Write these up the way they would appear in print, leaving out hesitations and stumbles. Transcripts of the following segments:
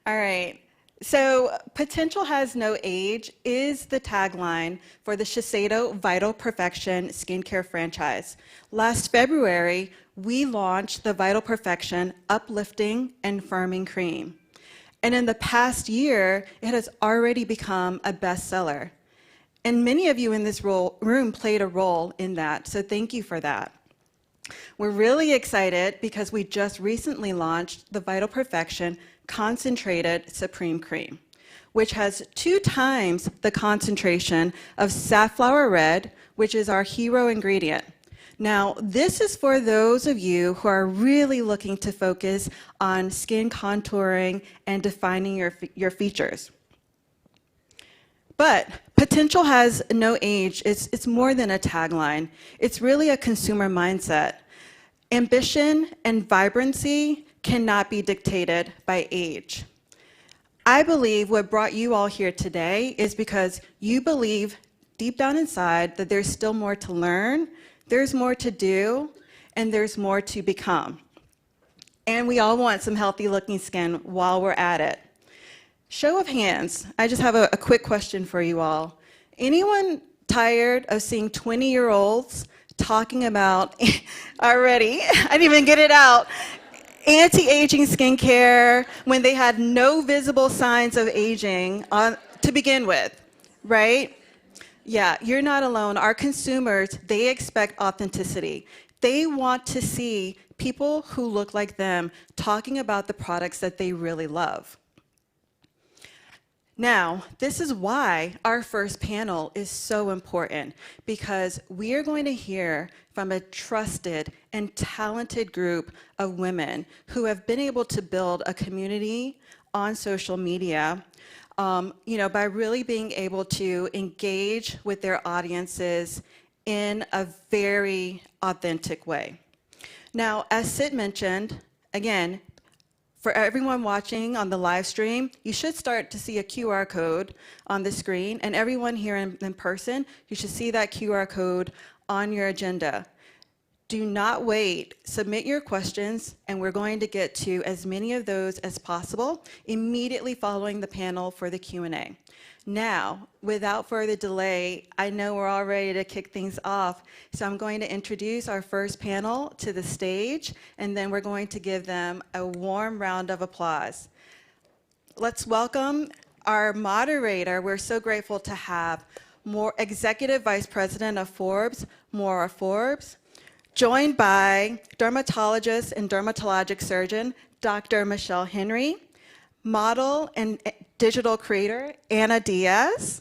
All right. So, potential has no age is the tagline for the Shiseido Vital Perfection skincare franchise. Last February, we launched the Vital Perfection Uplifting and Firming Cream. And in the past year, it has already become a bestseller. And many of you in this room played a role in that, so thank you for that. We're really excited because we just recently launched the Vital Perfection Concentrated Supreme Cream, which has 2 times the concentration of safflower red, which is our hero ingredient. Now, this is for those of you who are really looking to focus on skin contouring and defining your features. But potential has no age. It's more than a tagline. It's really a consumer mindset. Ambition and vibrancy cannot be dictated by age. I believe what brought you all here today is because you believe deep down inside that there's still more to learn, there's more to do, and there's more to become. And we all want some healthy looking skin while we're at it. Show of hands, I just have a quick question for you all. Anyone tired of seeing 20-year-olds talking about, already, I didn't even get it out, anti-aging skincare when they had no visible signs of aging to begin with, right? Yeah, you're not alone. Our consumers, they expect authenticity. They want to see people who look like them talking about the products that they really love. Now, this is why our first panel is so important, because we are going to hear from a trusted and talented group of women who have been able to build a community on social media, by really being able to engage with their audiences in a very authentic way. Now, as Sid mentioned, again, for everyone watching on the live stream, you should start to see a QR code on the screen, and everyone here in person, you should see that QR code on your agenda. Do not wait. Submit your questions, and we're going to get to as many of those as possible immediately following the panel for the Q&A. Now, without further delay, I know we're all ready to kick things off, so I'm going to introduce our first panel to the stage, and then we're going to give them a warm round of applause. Let's welcome our moderator. We're so grateful to have Executive Vice President of Forbes, Maura Forbes, joined by dermatologist and dermatologic surgeon, Dr. Michelle Henry, model and digital creator, Anna Diaz,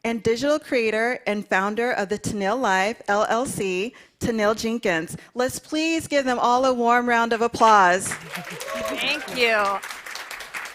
and digital creator and founder of the Tennille Life, LLC, Tennille Jenkins. Let's please give them all a warm round of applause. Thank you.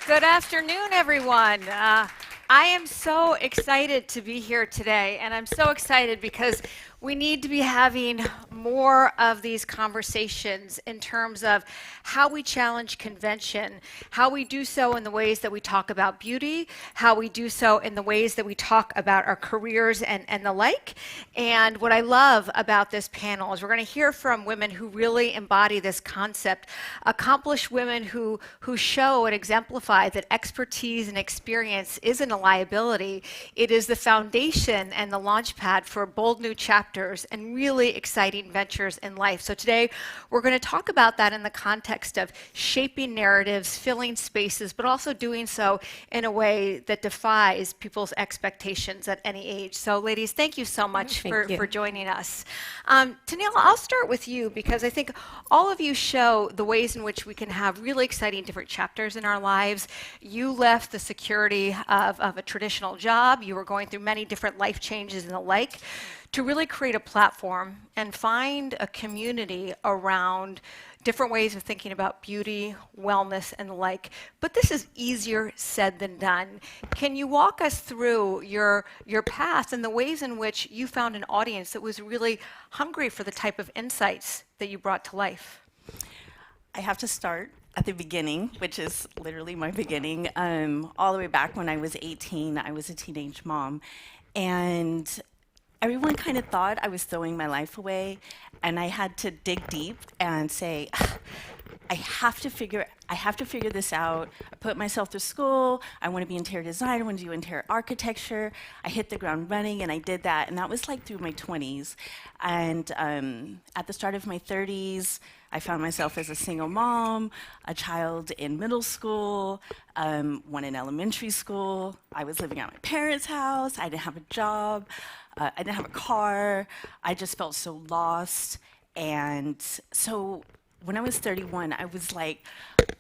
Good afternoon, everyone. I am so excited to be here today, and I'm so excited because we need to be having more of these conversations in terms of how we challenge convention, how we do so in the ways that we talk about beauty, how we do so in the ways that we talk about our careers and the like. And what I love about this panel is we're going to hear from women who really embody this concept, accomplished women who show and exemplify that expertise and experience isn't a liability. It is the foundation and the launch pad for bold new chapters and really exciting ventures in life. So today we're going to talk about that in the context of shaping narratives, filling spaces, but also doing so in a way that defies people's expectations at any age. So ladies, thank you so much for joining us. Tennille, I'll start with you because I think all of you show the ways in which we can have really exciting different chapters in our lives. You left the security of a traditional job. You were going through many different life changes and the like, to really create a platform and find a community around different ways of thinking about beauty, wellness, and the like. But this is easier said than done. Can you walk us through your path and the ways in which you found an audience that was really hungry for the type of insights that you brought to life? I have to start at the beginning, which is literally my beginning. All the way back when I was 18, I was a teenage mom. And everyone kind of thought I was throwing my life away, and I had to dig deep and say, I have to figure this out. I put myself through school. I want to be interior designer. I want to do interior architecture. I hit the ground running, and I did that. And that was like through my 20s. And at the start of my 30s, I found myself as a single mom, a child in middle school, one in elementary school. I was living at my parents' house. I didn't have a job. I didn't have a car. I just felt so lost. And so when I was 31, I was like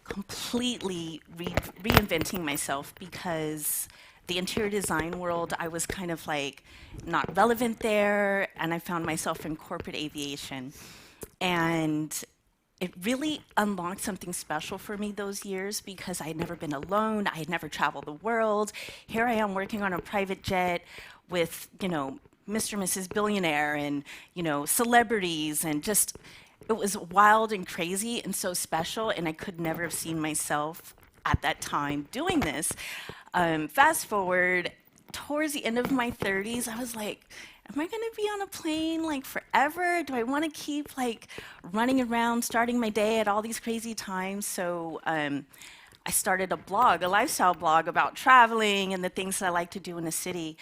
completely reinventing myself, because the interior design world, I was kind of like not relevant there, and I found myself in corporate aviation. And it really unlocked something special for me those years, because I had never been alone. I had never traveled the world. Here I am working on a private jet with, Mr. and Mrs. Billionaire and, celebrities, and just, it was wild and crazy and so special, and I could never have seen myself at that time doing this. Fast forward, towards the end of my 30s, I was like, am I going to be on a plane like forever? Do I want to keep like running around, starting my day at all these crazy times? So I started a blog, a lifestyle blog about traveling and the things that I like to do in the city.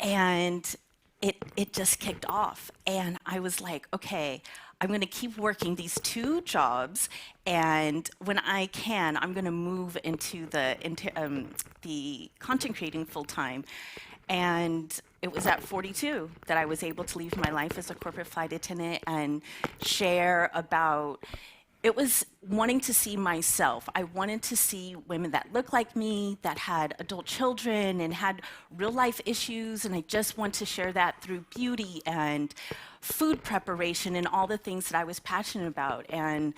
And it just kicked off. And I was like, okay, I'm going to keep working these 2 jobs, and when I can, I'm going to move into the content creating full time. And it was at 42 that I was able to leave my life as a corporate flight attendant and share about. It was wanting to see myself. I wanted to see women that looked like me, that had adult children and had real life issues, and I just want to share that through beauty and food preparation and all the things that I was passionate about. And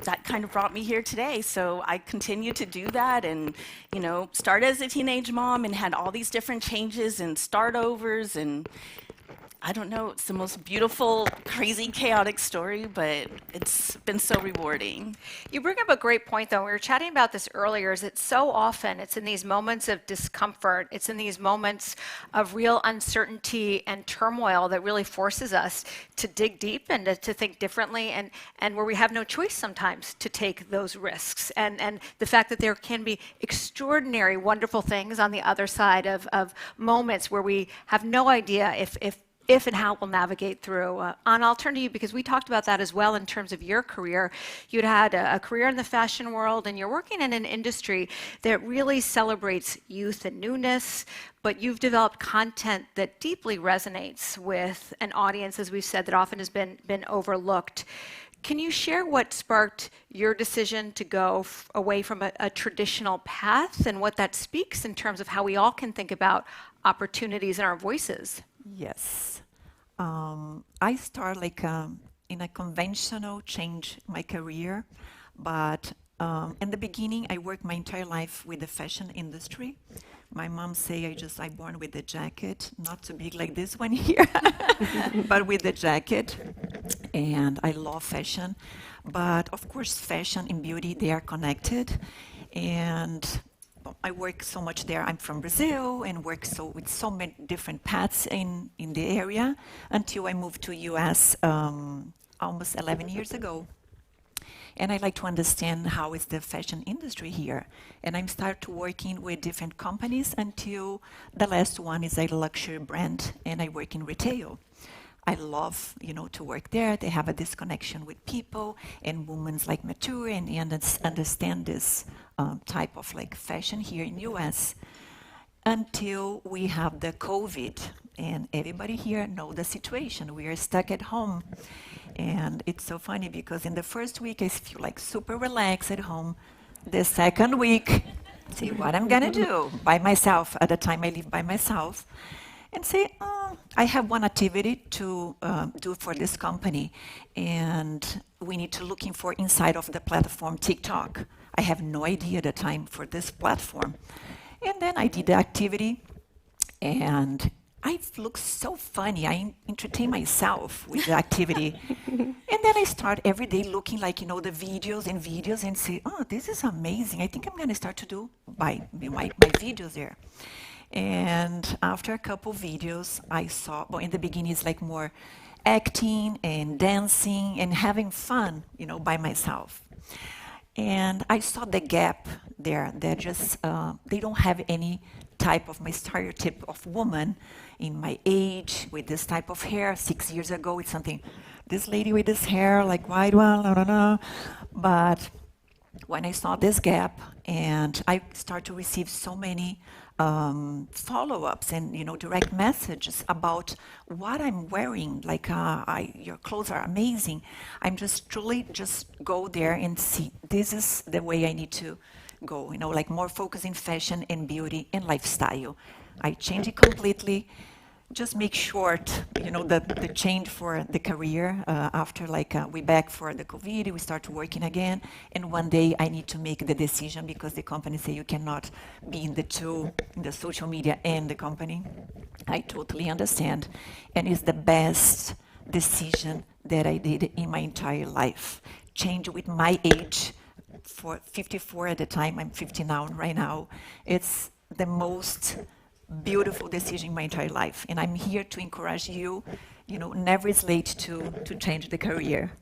that kind of brought me here today. So I continue to do that, and started as a teenage mom and had all these different changes and start overs, and I don't know, it's the most beautiful, crazy, chaotic story, but it's been so rewarding. You bring up a great point, though. We were chatting about this earlier, is that so often it's in these moments of discomfort, it's in these moments of real uncertainty and turmoil that really forces us to dig deep and to think differently, and where we have no choice sometimes to take those risks. And the fact that there can be extraordinary, wonderful things on the other side of moments where we have no idea if and how we'll navigate through. Anna, I'll turn to you, because we talked about that as well in terms of your career. You'd had a career in the fashion world, and you're working in an industry that really celebrates youth and newness, but you've developed content that deeply resonates with an audience, as we've said, that often has been overlooked. Can you share what sparked your decision to go away from a traditional path, and what that speaks in terms of how we all can think about opportunities and our voices? Yes. I start like in a conventional change my career, but in the beginning I worked my entire life with the fashion industry. My mom say I born with the jacket, not too big like this one here, but with the jacket, and I love fashion. But of course, fashion and beauty, they are connected, and I work so much there. I'm from Brazil and work with so many different paths in the area until I moved to US almost 11 years ago. And I like to understand how is the fashion industry here. And I'm start working with different companies until the last one is a luxury brand, and I work in retail. I love, to work there. They have a disconnection with people, and women like mature and understand this type of like fashion here in US, until we have the COVID, and everybody here know the situation. We are stuck at home, and it's so funny because in the first week I feel like super relaxed at home. The second week, see what I'm gonna do by myself. At the time I live by myself, and say, I have one activity to do for this company, and we need to looking for inside of the platform TikTok. I have no idea the time for this platform. And then I did the activity, and I look so funny. I entertain myself with the activity. And then I start every day looking like, the videos and say, oh, this is amazing. I think I'm gonna start to do my videos there. And after a couple videos, I saw, in the beginning it's like more acting and dancing and having fun, by myself. And I saw the gap there. They're just, they don't have any type of my stereotype of woman in my age with this type of hair. 6 years ago, it's something, this lady with this hair, like white one, no, no, no. But when I saw this gap, and I start to receive so many follow-ups and direct messages about what I'm wearing, like your clothes are amazing. I'm just truly just go there and see this is the way I need to go. Like more focus in fashion and beauty and lifestyle. I change it completely. Just make short, the change for the career after we back for the COVID, we start working again, and one day I need to make the decision because the company say you cannot be in the social media and the company. I totally understand, and it's the best decision that I did in my entire life. Change with my age, for 54 at the time, I'm 50 now, right now. It's the most beautiful decision in my entire life. And I'm here to encourage you, never is late to change the career.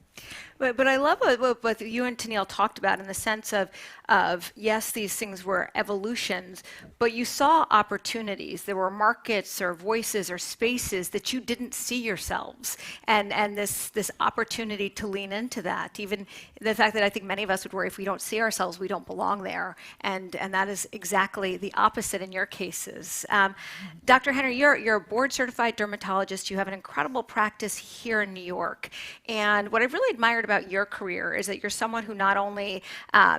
But I love what you and Tennille talked about in the sense of yes, these things were evolutions, but you saw opportunities. There were markets or voices or spaces that you didn't see yourselves, and this opportunity to lean into that. Even the fact that I think many of us would worry if we don't see ourselves, we don't belong there, and that is exactly the opposite in your cases. Dr. Henry, you're a board-certified dermatologist. You have an incredible practice here in New York, and what I've really admired about your career is that you're someone who not only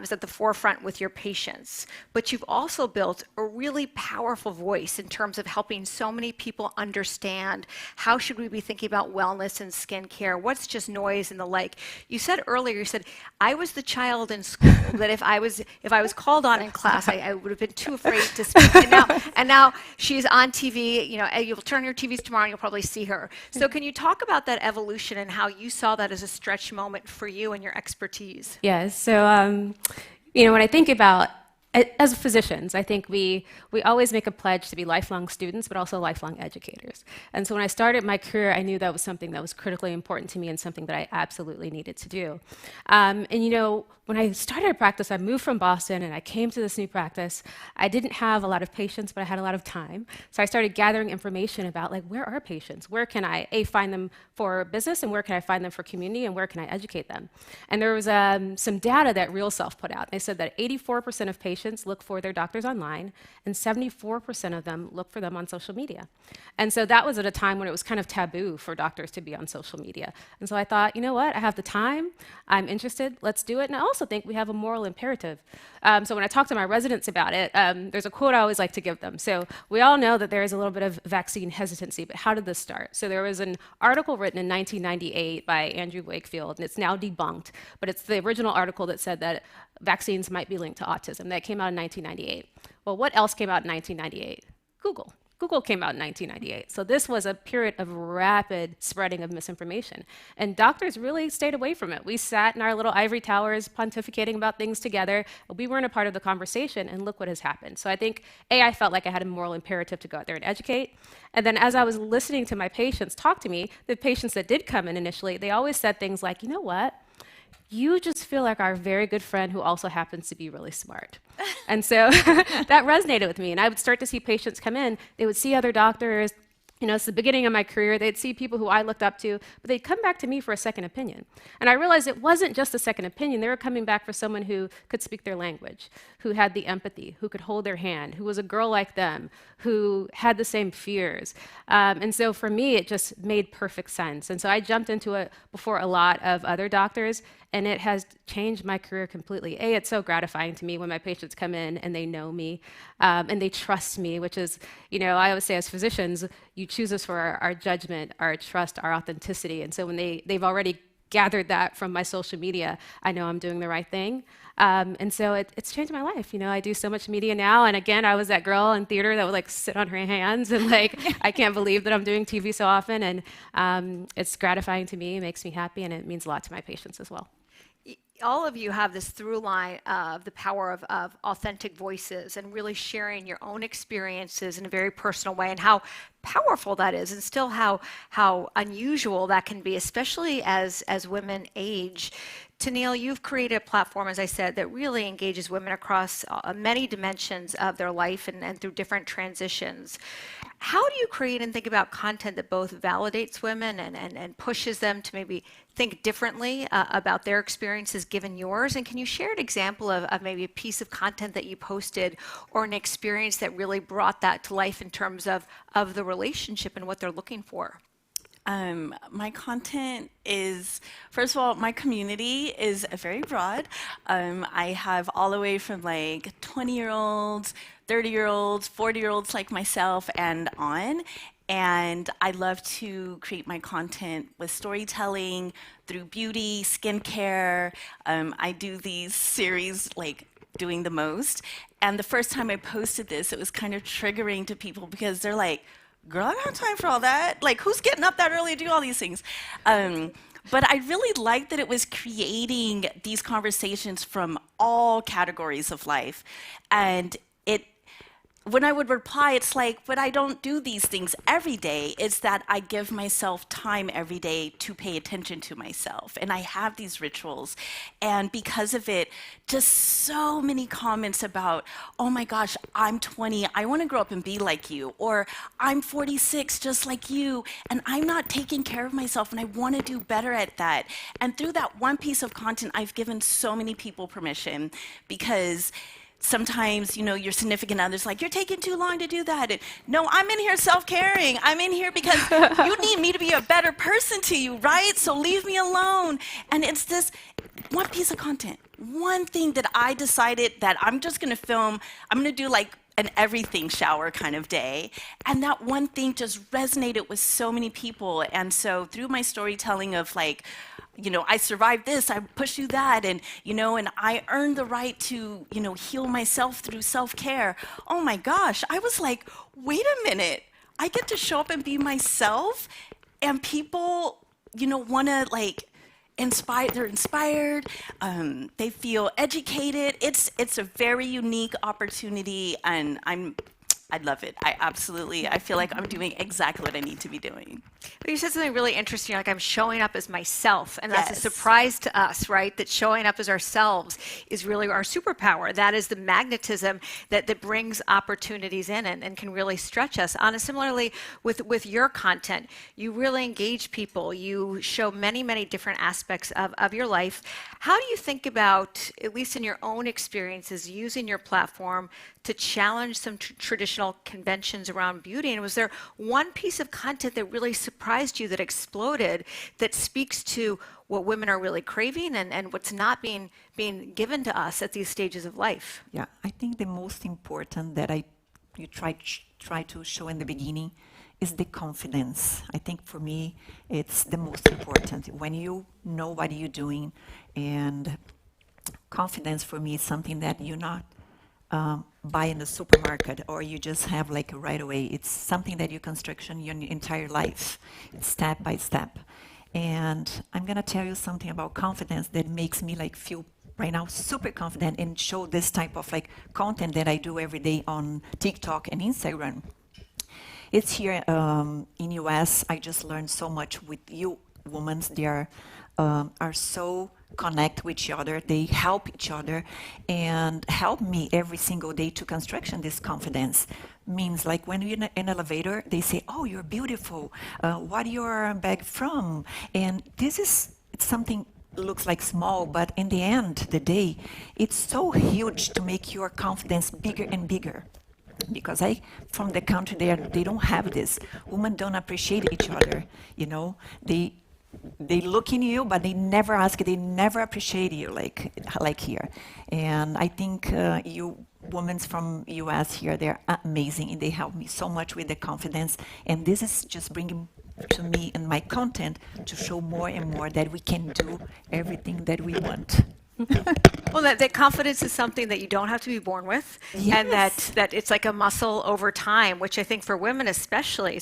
is at the forefront with your patients, but you've also built a really powerful voice in terms of helping so many people understand how should we be thinking about wellness and skincare, what's just noise and the like. You said earlier, you said, I was the child in school that if I was called on in class, I would have been too afraid to speak. And now she's on TV, you'll turn your TVs tomorrow and you'll probably see her. So can you talk about that evolution and how you saw that as a stretch moment for you and your expertise? Yes. So, when I think about as physicians, I think we always make a pledge to be lifelong students, but also lifelong educators. And so when I started my career, I knew that was something that was critically important to me and something that I absolutely needed to do. When I started practice, I moved from Boston and I came to this new practice. I didn't have a lot of patients, but I had a lot of time. So I started gathering information about where are patients? Where can I find them for business, and where can I find them for community, and where can I educate them? And there was some data that RealSelf put out. They said that 84% of patients look for their doctors online, and 74% of them look for them on social media. And so that was at a time when it was kind of taboo for doctors to be on social media. And so I thought, you know what? I have the time. I'm interested. Let's do it. And I also think we have a moral imperative. So when I talk to my residents about it, there's a quote I always like to give them. So we all know that there is a little bit of vaccine hesitancy, but how did this start? So there was an article written in 1998 by Andrew Wakefield, and it's now debunked, but it's the original article that said that vaccines might be linked to autism. That came out in 1998. Well, what else came out in 1998? Google. Google came out in 1998. So this was a period of rapid spreading of misinformation. And doctors really stayed away from it. We sat in our little ivory towers pontificating about things together. We weren't a part of the conversation, and look what has happened. So I think, I felt like I had a moral imperative to go out there and educate. And then as I was listening to my patients talk to me, the patients that did come in initially, they always said things like, you know what? You just feel like our very good friend who also happens to be really smart. And so that resonated with me. And I would start to see patients come in. They would see other doctors. It's the beginning of my career. They'd see people who I looked up to, but they'd come back to me for a second opinion. And I realized it wasn't just a second opinion. They were coming back for someone who could speak their language, who had the empathy, who could hold their hand, who was a girl like them, who had the same fears. And so for me, it just made perfect sense. And so I jumped into it before a lot of other doctors, and it has changed my career completely. It's so gratifying to me when my patients come in and they know me and they trust me, which is, I always say as physicians, you choose us for our judgment, our trust, our authenticity. And so when they've already gathered that from my social media, I know I'm doing the right thing. And so it's changed my life. I do so much media now. And again, I was that girl in theater that would sit on her hands and I can't believe that I'm doing TV so often. And it's gratifying to me, it makes me happy, and it means a lot to my patients as well. All of you have this through line of the power of authentic voices and really sharing your own experiences in a very personal way, and how powerful that is, and still how unusual that can be, especially as women age. Tennille, you've created a platform, as I said, that really engages women across many dimensions of their life and through different transitions. How do you create and think about content that both validates women and pushes them to maybe think differently about their experiences given yours? And can you share an example of maybe a piece of content that you posted or an experience that really brought that to life in terms of the relationship and what they're looking for? My content is, first of all, my community is very broad. I have all the way from like 20-year-olds, 30-year-olds, 40-year-olds like myself and on. And I love to create my content with storytelling through beauty, skincare. I do these series like doing the most. And the first time I posted this, it was kind of triggering to people because they're like, girl, I don't have time for all that. Like, who's getting up that early to do all these things? But I really liked that it was creating these conversations from all categories of life. And when I would reply, it's like, but I don't do these things every day. It's that I give myself time every day to pay attention to myself. And I have these rituals. And because of it, just so many comments about, oh my gosh, I'm 20, I want to grow up and be like you. Or I'm 46, just like you, and I'm not taking care of myself, and I want to do better at that. And through that one piece of content, I've given so many people permission, because sometimes, you know, your significant other's like, you're taking too long to do that. And, no, I'm in here self-caring. I'm in here because you need me to be a better person to you, right? So leave me alone. And it's this one piece of content, one thing that I decided that I'm just going to film. I'm going to do like an everything shower kind of day. And that one thing just resonated with so many people. And so through my storytelling of like, you know, I survived this, I pushed through that, and, you know, and I earned the right to, you know, heal myself through self-care. Oh my gosh, I was like, wait a minute, I get to show up and be myself, and people, you know, want to like they're inspired, they feel educated. It's a very unique opportunity, and I love it. I feel like I'm doing exactly what I need to be doing. But you said something really interesting, like I'm showing up as myself, and that's Yes. a surprise to us, right? That showing up as ourselves is really our superpower. That is the magnetism that brings opportunities in and can really stretch us. Anna, similarly with your content, you really engage people. You show many, many different aspects of your life. How do you think about, at least in your own experiences, using your platform to challenge some traditional conventions around beauty? And was there one piece of content that really surprised you, that exploded, that speaks to what women are really craving and what's not being given to us at these stages of life? Yeah, I think the most important that you try to show in the beginning is the confidence. I think for me, it's the most important. When you know what you're doing, and confidence for me is something that you're not buy in the supermarket, or you just have like right away. It's something that you construction your entire life. It's step by step. And I'm gonna tell you something about confidence that makes me like feel right now super confident and show this type of like content that I do every day on TikTok and Instagram. It's here in US. I just learned so much with you women. They are so connect with each other, they help each other, and help me every single day to construction this confidence. Means like when you're in an elevator, they say, oh, you're beautiful, what your bag from? And this is something looks like small, but in the end of the day, it's so huge to make your confidence bigger and bigger. Because from the country there, they don't have this. Women don't appreciate each other, you know. They look in you, but they never ask, they never appreciate you like here. And I think you women from US here, they're amazing, and they help me so much with the confidence. And this is just bringing to me and my content to show more and more that we can do everything that we want. Well, that confidence is something that you don't have to be born with, and that it's like a muscle over time, which I think for women especially,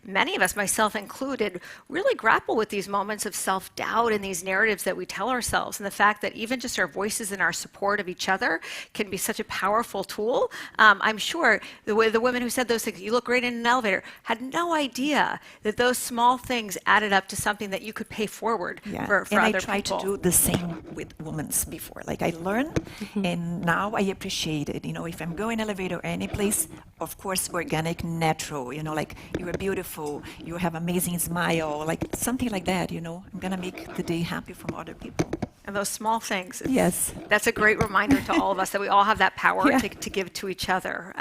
many of us, myself included, really grapple with these moments of self-doubt and these narratives that we tell ourselves, and the fact that even just our voices and our support of each other can be such a powerful tool. I'm sure the women who said those things, you look great in an elevator, had no idea that those small things added up to something that you could pay forward for and other I try people. to do the same with women before. Like I learned, and now I appreciate it. If I'm going elevator or any place, of course, organic, natural. Like you are beautiful, you have amazing smile, like something like that. I'm gonna make the day happy from other people. And those small things. Yes. That's a great reminder to all of us that we all have that power Yeah. to give to each other.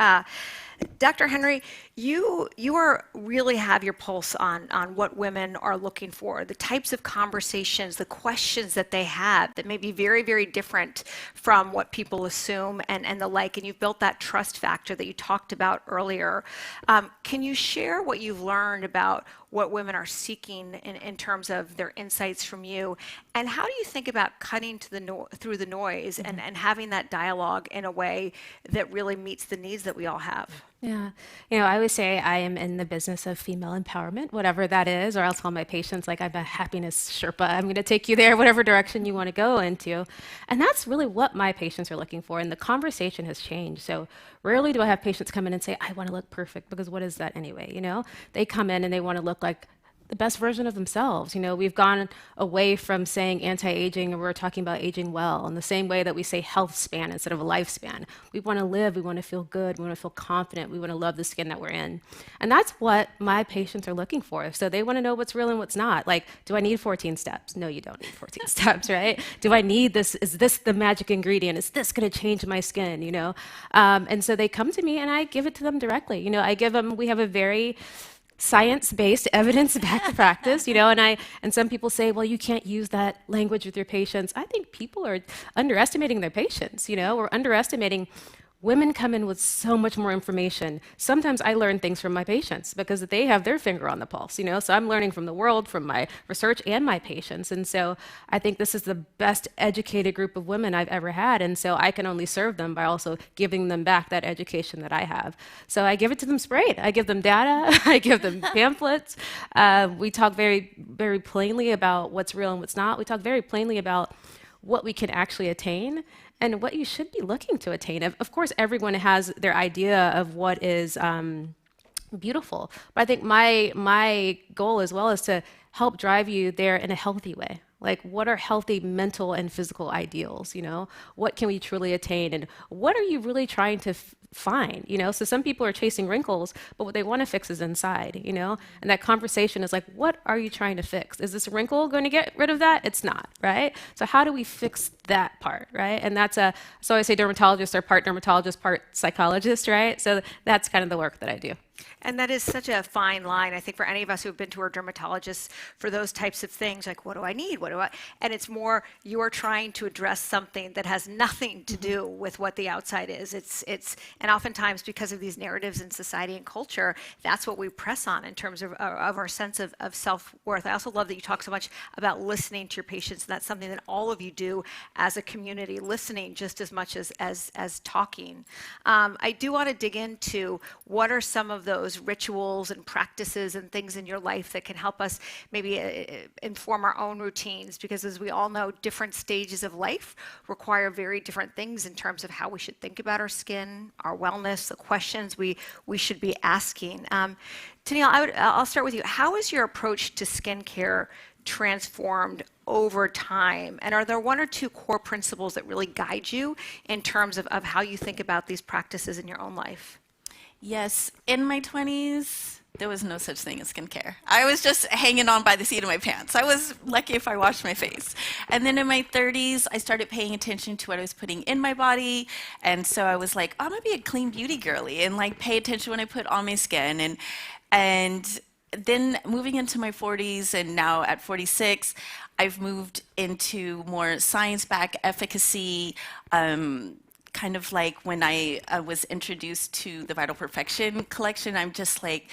Dr. Henry, you really have your pulse on what women are looking for, the types of conversations, the questions that they have that may be very, very different from what people assume and the like, and you've built that trust factor that you talked about earlier. Can you share what you've learned about what women are seeking in terms of their insights from you, and how do you think about cutting through the noise and having that dialogue in a way that really meets the needs that we all have? Yeah. I always say I am in the business of female empowerment, whatever that is, or I'll tell my patients, like, I'm a happiness Sherpa. I'm going to take you there, whatever direction you want to go into. And that's really what my patients are looking for. And the conversation has changed. So rarely do I have patients come in and say, I want to look perfect, because what is that anyway? They come in and they want to look like the best version of themselves. We've gone away from saying anti-aging, and we're talking about aging well in the same way that we say health span instead of a lifespan. We want to live, we want to feel good, we want to feel confident, we want to love the skin that we're in. And that's what my patients are looking for. So they want to know what's real and what's not. Like, do I need 14 steps? No, you don't need 14 steps, right? Do I need this? Is this the magic ingredient? Is this going to change my skin? And so they come to me and I give it to them directly. We have a very science-based, evidence-backed practice, and some people say, well, you can't use that language with your patients. I think people are underestimating their patients, or underestimating. Women come in with so much more information. Sometimes I learn things from my patients because they have their finger on the pulse, so I'm learning from the world, from my research and my patients. And so I think this is the best educated group of women I've ever had. And so I can only serve them by also giving them back that education that I have. So I give it to them straight. I give them data. I give them pamphlets. We talk very, very plainly about what's real and what's not. We talk very plainly about what we can actually attain and what you should be looking to attain. Of course, everyone has their idea of what is beautiful, but I think my goal as well is to help drive you there in a healthy way. Like, what are healthy mental and physical ideals? What can we truly attain, and what are you really trying to find? So some people are chasing wrinkles, but what they want to fix is inside. And that conversation is like, what are you trying to fix? Is this wrinkle going to get rid of that? It's not, right? So how do we fix that part, right? And so I say dermatologists are part dermatologist, part psychologist, right? So that's kind of the work that I do. And that is such a fine line, I think, for any of us who have been to our dermatologists for those types of things, like, what do I need? And it's more, you are trying to address something that has nothing to do with what the outside is. And oftentimes, because of these narratives in society and culture, that's what we press on in terms of our sense of self-worth. I also love that you talk so much about listening to your patients. And that's something that all of you do as a community, listening just as much as talking. I do want to dig into what are some of those rituals and practices and things in your life that can help us maybe inform our own routines, because as we all know, different stages of life require very different things in terms of how we should think about our skin, our wellness, the questions we should be asking. Tennille, I'll start with you. How is your approach to skincare transformed over time? And are there one or two core principles that really guide you in terms of how you think about these practices in your own life? Yes, in my 20s, there was no such thing as skincare. I was just hanging on by the seat of my pants. I was lucky if I washed my face. And then in my 30s, I started paying attention to what I was putting in my body. And so I was like, I'm gonna be a clean beauty girly and like pay attention when I put on my skin. And then moving into my 40s, and now at 46, I've moved into more science-backed efficacy, kind of like when I was introduced to the Vital Perfection collection. I'm just like,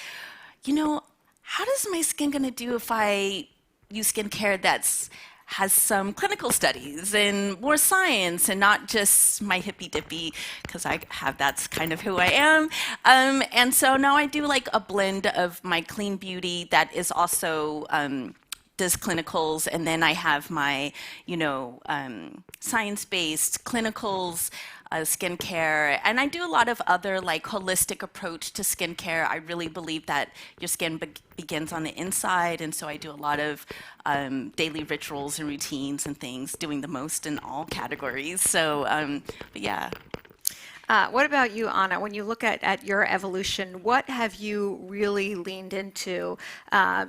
how does my skin gonna do if I use skincare that's has some clinical studies and more science and not just my hippy dippy, because that's kind of who I am. And so now I do like a blend of my clean beauty that is also does clinicals, and then I have my, science-based clinicals, skincare, and I do a lot of other like holistic approach to skincare. I really believe that your skin begins on the inside, and so I do a lot of daily rituals and routines and things, doing the most in all categories. So, but yeah. What about you, Anna? When you look at your evolution, what have you really leaned into?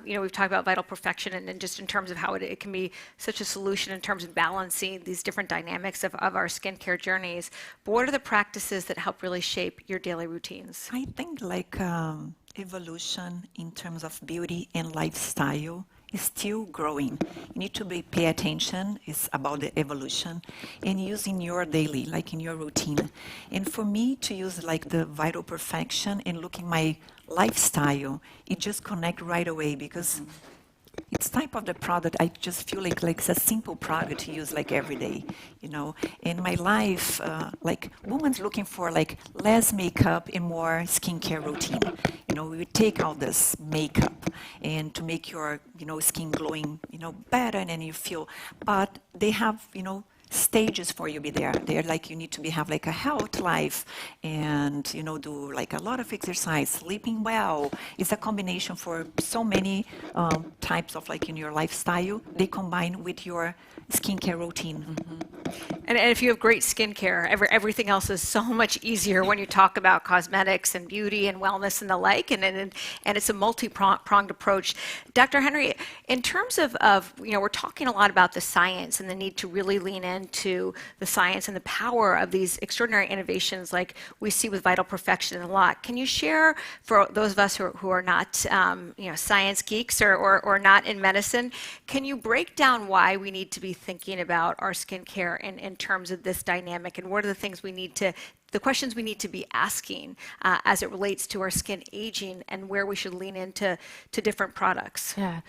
We've talked about vital perfection and just in terms of how it can be such a solution in terms of balancing these different dynamics of our skincare journeys. But what are the practices that help really shape your daily routines? I think like evolution in terms of beauty and lifestyle is still growing. You need to pay attention. It's about the evolution and use in your daily, like in your routine. And for me to use like the vital perfection and look in my lifestyle, it just connect right away because it's type of the product I just feel like it's a simple product to use like every day, In my life, like women's looking for like less makeup and more skincare routine. We take all this makeup and to make your skin glowing, better, and then you feel. But they have stages for you be there. They're like you need to have like a health life and do like a lot of exercise, sleeping well. It's a combination for so many types of like in your lifestyle. They combine with your skincare routine. And if you have great skincare, everything else is so much easier when you talk about cosmetics and beauty and wellness and the like, and it's a multi-pronged approach. Dr. Henry, in terms of we're talking a lot about the science and the need to really lean into the science and the power of these extraordinary innovations like we see with Vital Perfection and a lot. Can you share, for those of us who are not science geeks or not in medicine, can you break down why we need to be thinking about our skincare in terms of this dynamic, and what are the questions we need to be asking as it relates to our skin aging and where we should lean into different products? Yeah.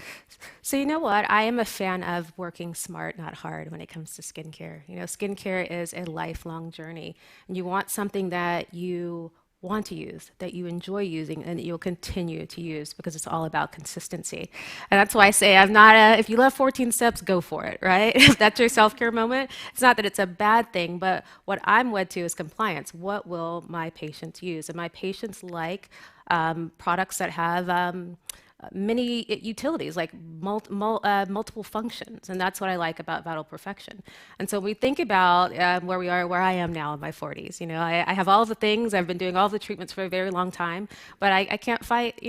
So you know what? I am a fan of working smart, not hard when it comes to skincare. Skincare is a lifelong journey, and you want something that you want to use, that you enjoy using, and that you'll continue to use because it's all about consistency. And that's why I say if you love 14 steps, go for it, right? If that's your self-care moment, it's not that it's a bad thing, but what I'm wed to is compliance. What will my patients use? And my patients like products that have many utilities, like multiple functions, and that's what I like about Vital Perfection. And so we think about where I am now in my 40s. I have all the things, I've been doing all the treatments for a very long time, but I can't fight,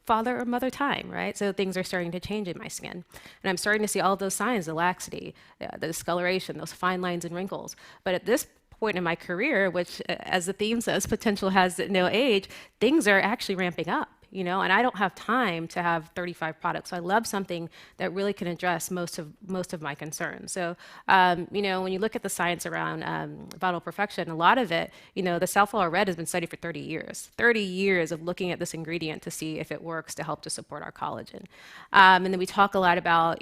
father or mother time, right? So things are starting to change in my skin, and I'm starting to see all those signs: the laxity, the discoloration, those fine lines and wrinkles. But at this point in my career, which, as the theme says, potential has no age, things are actually ramping up. And I don't have time to have 35 products. So I love something that really can address most of my concerns. So, when you look at the science around Vital Perfection, a lot of it, the safflower red has been studied for 30 years. 30 years of looking at this ingredient to see if it works to help to support our collagen. And then we talk a lot about,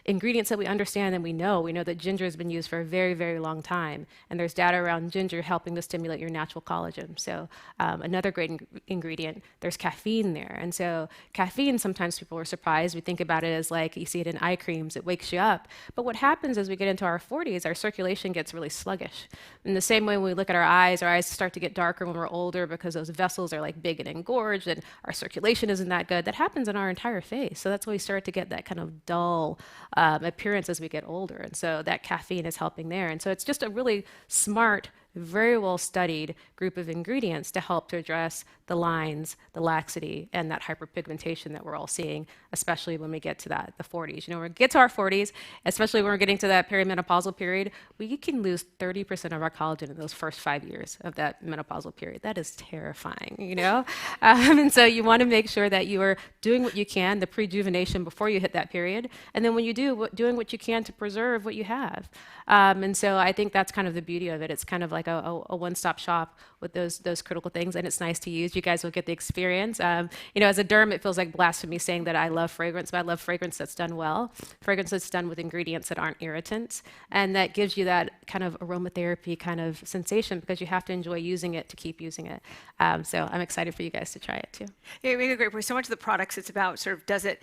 ingredients that we understand and we know. We know that ginger has been used for a very, very long time. And there's data around ginger helping to stimulate your natural collagen. So another great ingredient, there's caffeine there. And so caffeine, sometimes people are surprised. We think about it as like you see it in eye creams, it wakes you up. But what happens as we get into our 40s, our circulation gets really sluggish. In the same way when we look at our eyes start to get darker when we're older because those vessels are like big and engorged and our circulation isn't that good. That happens in our entire face. So that's why we start to get that kind of dull appearance as we get older. And so that caffeine is helping there. And so it's just a really smart, very well studied group of ingredients to help to address the lines, the laxity, and that hyperpigmentation that we're all seeing, especially when we get to the 40s. When we get to our 40s, especially when we're getting to that perimenopausal period, we can lose 30% of our collagen in those first 5 years of that menopausal period. That is terrifying, And so you want to make sure that you are doing what you can, the prejuvenation before you hit that period, and then when you doing what you can to preserve what you have. And so I think that's kind of the beauty of it. It's kind of like a one-stop shop with those critical things, and it's nice to use. You guys will get the experience. You know, as a derm, it feels like blasphemy saying that I love fragrance, but I love fragrance that's done well, fragrance that's done with ingredients that aren't irritants, and that gives you that kind of aromatherapy kind of sensation because you have to enjoy using it to keep using it. So I'm excited for you guys to try it too. Yeah, you make a great point. So much of the products, it's about sort of does it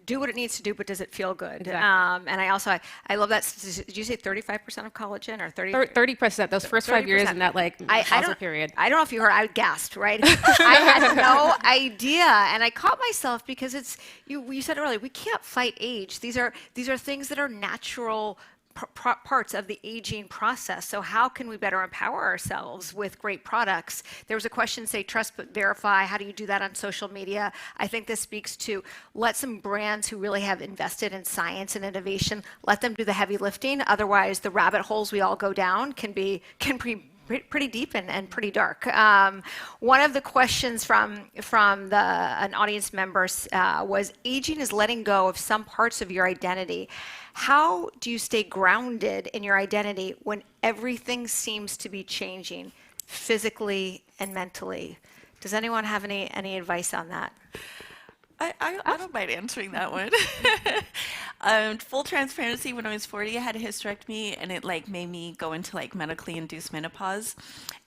do what it needs to do, but does it feel good? Exactly. And I love that. Did you say 35% of collagen or 30? 30%. Those first 5 years in that like menopausal period. I don't know if you heard. I gasped. Right. I had no idea, and I caught myself because it's you said earlier. We can't fight age. These are things that are natural parts of the aging process. So how can we better empower ourselves with great products? There was a question, say, trust but verify. How do you do that on social media? I think this speaks to let some brands who really have invested in science and innovation, let them do the heavy lifting. Otherwise, the rabbit holes we all go down can be pretty deep and pretty dark. One of the questions from an audience member was, aging is letting go of some parts of your identity. How do you stay grounded in your identity when everything seems to be changing physically and mentally? Does anyone have any advice on that? I don't mind answering that one. Full transparency, when I was 40, I had a hysterectomy, and it like made me go into like medically induced menopause.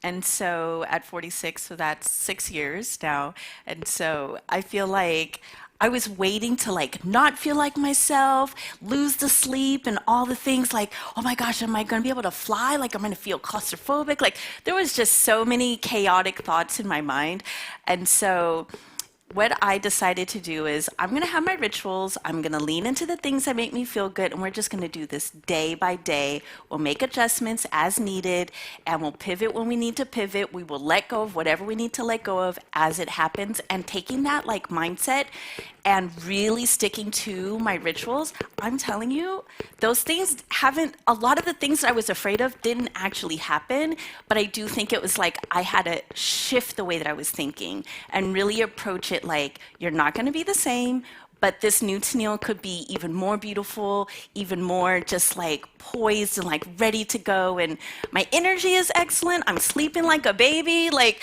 And so at 46, so that's 6 years now. And so I feel like I was waiting to like not feel like myself, lose the sleep and all the things like, oh my gosh, am I going to be able to fly? Like, I'm going to feel claustrophobic. Like, there was just so many chaotic thoughts in my mind. And so what I decided to do is I'm going to have my rituals. I'm going to lean into the things that make me feel good. And we're just going to do this day by day. We'll make adjustments as needed, and we'll pivot when we need to pivot. We will let go of whatever we need to let go of as it happens. And taking that like mindset and really sticking to my rituals, I'm telling you, those things a lot of the things I was afraid of didn't actually happen, but I do think it was like I had to shift the way that I was thinking and really approach it like, you're not going to be the same, but this new Tennille could be even more beautiful, even more just like poised and like ready to go. And my energy is excellent. I'm sleeping like a baby. Like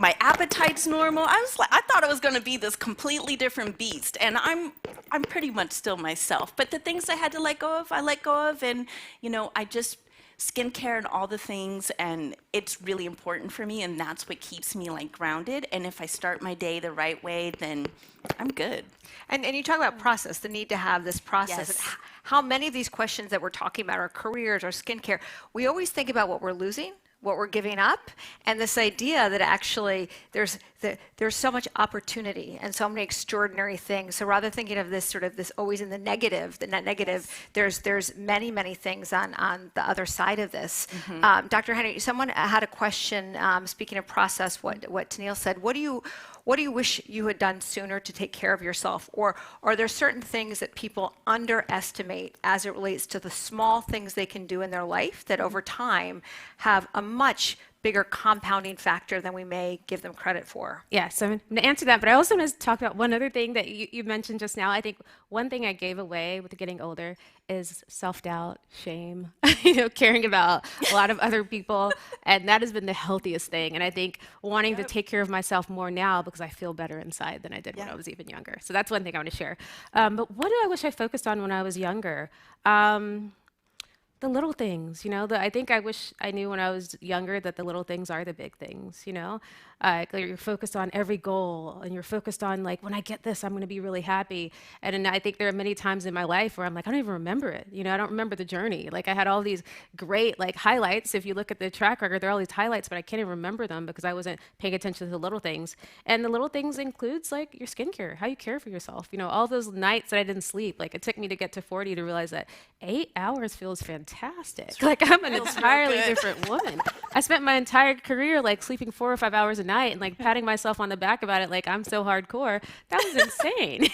my appetite's normal. I thought I was going to be this completely different beast, and I'm pretty much still myself. But the things I had to let go of, I let go of, and you know, I just skincare and all the things, and it's really important for me, and that's what keeps me like grounded. And if I start my day the right way, then I'm good. And you talk about process, the need to have this process. Yes. And how many of these questions that we're talking about, our careers, our skincare, we always think about what we're losing, what we're giving up, and this idea that actually there's so much opportunity and so many extraordinary things. So rather thinking of this always in the negative, there's many things on the other side of this. Mm-hmm. Dr. Henry, someone had a question. Speaking of process, what Tennille said. What do you wish you had done sooner to take care of yourself? Or are there certain things that people underestimate as it relates to the small things they can do in their life that over time have a much bigger compounding factor than we may give them credit for? Yeah, so I'm going to answer that, but I also want to talk about one other thing that you mentioned just now. I think one thing I gave away with getting older is self-doubt, shame, caring about a lot of other people, and that has been the healthiest thing. And I think wanting to take care of myself more now because I feel better inside than I did when I was even younger. So that's one thing I want to share. But what do I wish I focused on when I was younger? The little things, I think I wish I knew when I was younger that the little things are the big things, you're focused on every goal, and you're focused on like, when I get this, I'm going to be really happy. And I think there are many times in my life where I'm like, I don't even remember it. I don't remember the journey. Like I had all these great like highlights. If you look at the track record, there are all these highlights, but I can't even remember them because I wasn't paying attention to the little things. And the little things includes like your skincare, how you care for yourself. All those nights that I didn't sleep, like it took me to get to 40 to realize that 8 hours feels fantastic. Like I'm an entirely different woman. I spent my entire career like sleeping 4 or 5 hours a night and like patting myself on the back about it like I'm so hardcore. That was insane.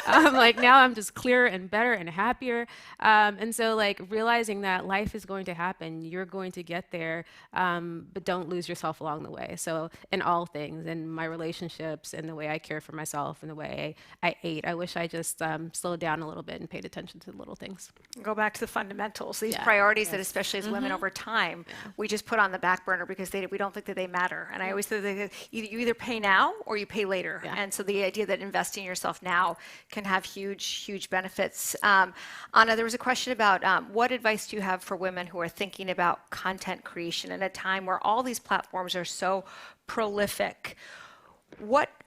Like now I'm just clearer and better and happier. And so like realizing that life is going to happen, you're going to get there, but don't lose yourself along the way. So in all things, in my relationships and the way I care for myself and the way I ate, I wish I just slowed down a little bit and paid attention to the little things. Go back to the fundamentals. fundamentals, these Yeah. priorities that especially as women over time, we just put on the back burner because we don't think that they matter. And I always think that you either pay now or you pay later. Yeah. And so the idea that investing in yourself now can have huge benefits. Anna, there was a question about what advice do you have for women who are thinking about content creation in a time where all these platforms are so prolific?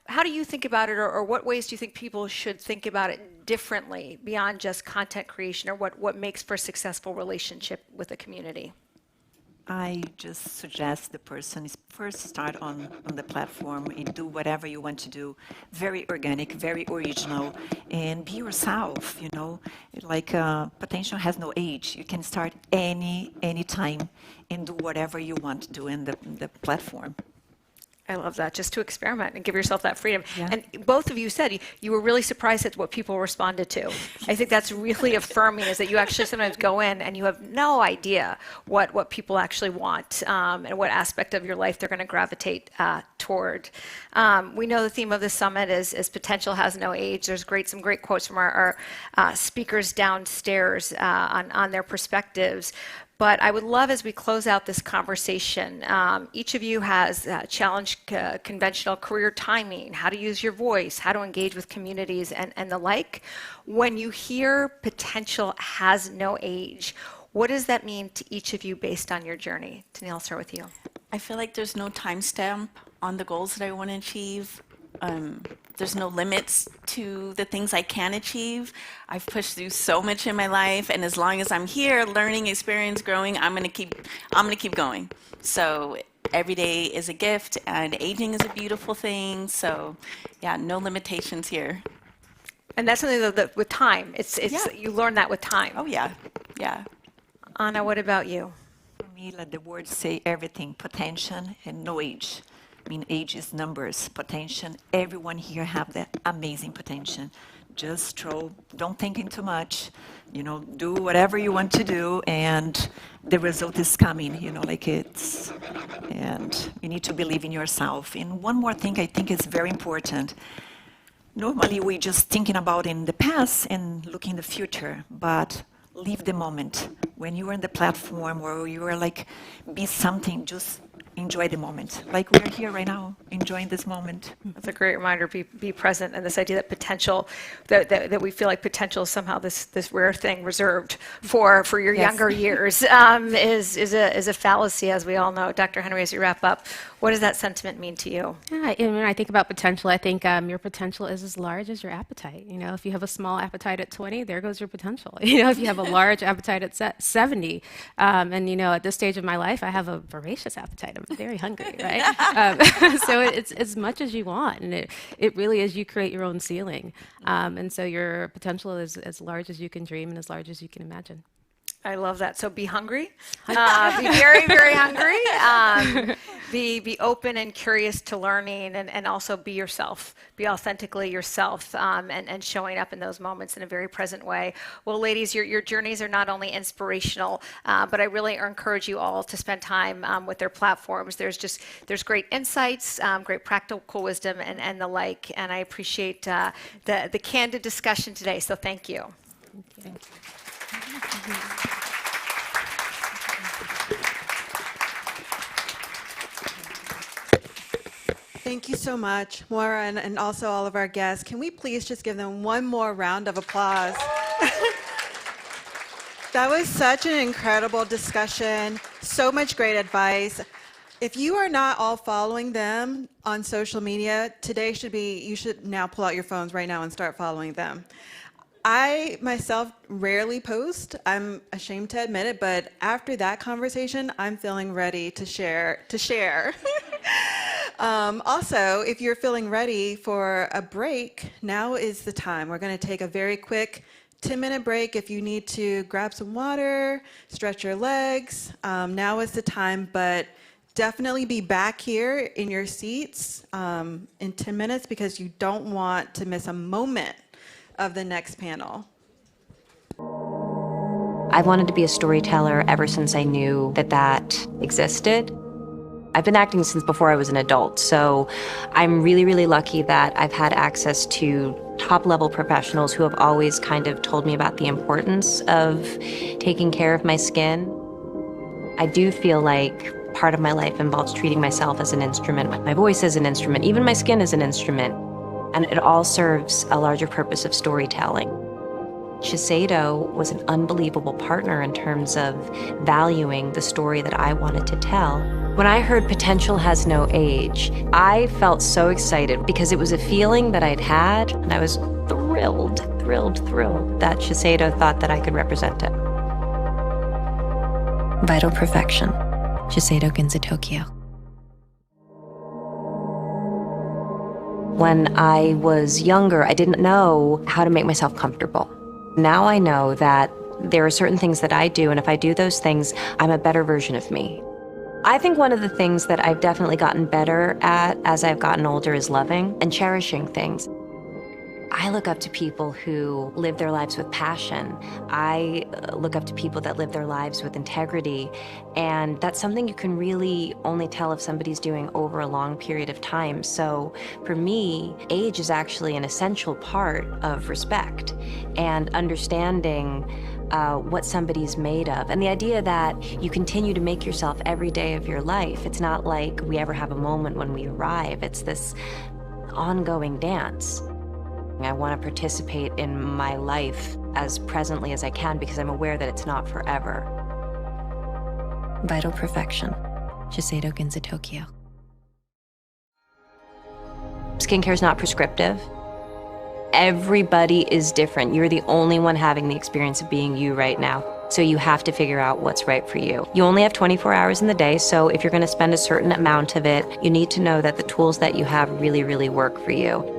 How do you think about it, or what ways do you think people should think about it differently beyond just content creation, or what makes for a successful relationship with a community? I just suggest the person is first start on the platform and do whatever you want to do. Very organic, very original, and be yourself, you know. Like potential has no age. You can start any time and do whatever you want to do in the platform. I love that, just to experiment and give yourself that freedom. Yeah. And both of you said you were really surprised at what people responded to. I think that's really affirming, is that you actually sometimes go in and you have no idea what people actually want, and what aspect of your life they're going to gravitate toward. We know the theme of the summit is potential has no age. There's some great quotes from our speakers downstairs on their perspectives. But I would love, as we close out this conversation, each of you has challenged conventional career timing, how to use your voice, how to engage with communities, and the like. When you hear potential has no age, what does that mean to each of you based on your journey? Danielle, I'll start with you. I feel like there's no timestamp on the goals that I want to achieve. There's no limits to the things I can achieve. I've pushed through so much in my life, and as long as I'm here, learning, experience, growing, I'm gonna keep going. So every day is a gift, and aging is a beautiful thing. So, yeah, no limitations here. And that's something that with time, you learn that with time. Oh yeah, yeah. Anna, what about you? For me, let the words say everything, potential and no age. I mean, age is numbers, potential. Everyone here have that amazing potential. Just don't think too much, you know, do whatever you want to do, and the result is coming, you know, and you need to believe in yourself. And one more thing I think is very important. Normally, we're just thinking about in the past and looking in the future, but live the moment. When you are in the platform or you are be something, just enjoy the moment. Like we're here right now, enjoying this moment. That's a great reminder, be present, and this idea that potential, that we feel like potential is somehow this rare thing reserved for your younger years, is a fallacy, as we all know. Dr. Henry, as you wrap up, what does that sentiment mean to you? Yeah, and when I think about potential, I think your potential is as large as your appetite. You know, if you have a small appetite at 20, there goes your potential. You know, if you have a large appetite at 70, and you know, at this stage of my life, I have a voracious appetite. I'm very hungry, right? So it's as much as you want, and it really is. You create your own ceiling, and so your potential is as large as you can dream and as large as you can imagine. I love that. So be hungry, be very hungry, be open and curious to learning, and also be yourself, be authentically yourself, and showing up in those moments in a very present way. Well, ladies, your journeys are not only inspirational, but I really encourage you all to spend time with their platforms. There's great insights, great practical wisdom, and the like, and I appreciate the candid discussion today, so thank you. Thank you. Thank you so much, Moira, and also all of our guests. Can we please just give them one more round of applause? That was such an incredible discussion, so much great advice. If you are not all following them on social media, you should now pull out your phones right now and start following them. I myself rarely post. I'm ashamed to admit it, but after that conversation, I'm feeling ready to share. Also, if you're feeling ready for a break, now is the time. We're going to take a very quick 10-minute break. If you need to grab some water, stretch your legs, now is the time, but definitely be back here in your seats in 10 minutes because you don't want to miss a moment of the next panel. I've wanted to be a storyteller ever since I knew that existed. I've been acting since before I was an adult, so I'm really, really lucky that I've had access to top-level professionals who have always kind of told me about the importance of taking care of my skin. I do feel like part of my life involves treating myself as an instrument, my voice as an instrument, even my skin as an instrument, and it all serves a larger purpose of storytelling. Shiseido was an unbelievable partner in terms of valuing the story that I wanted to tell. When I heard potential has no age, I felt so excited because it was a feeling that I'd had, and I was thrilled that Shiseido thought that I could represent it. Vital Perfection, Shiseido Ginza Tokyo. When I was younger, I didn't know how to make myself comfortable. Now I know that there are certain things that I do, and if I do those things, I'm a better version of me. I think one of the things that I've definitely gotten better at as I've gotten older is loving and cherishing things. I look up to people who live their lives with passion. I look up to people that live their lives with integrity, and that's something you can really only tell if somebody's doing over a long period of time. So for me, age is actually an essential part of respect and understanding what somebody's made of. And the idea that you continue to make yourself every day of your life. It's not like we ever have a moment when we arrive. It's this ongoing dance. I want to participate in my life as presently as I can because I'm aware that it's not forever. Vital Perfection, Shiseido Ginza Tokyo. Skincare is not prescriptive. Everybody is different. You're the only one having the experience of being you right now. So you have to figure out what's right for you. You only have 24 hours in the day, so if you're going to spend a certain amount of it, you need to know that the tools that you have really, really work for you.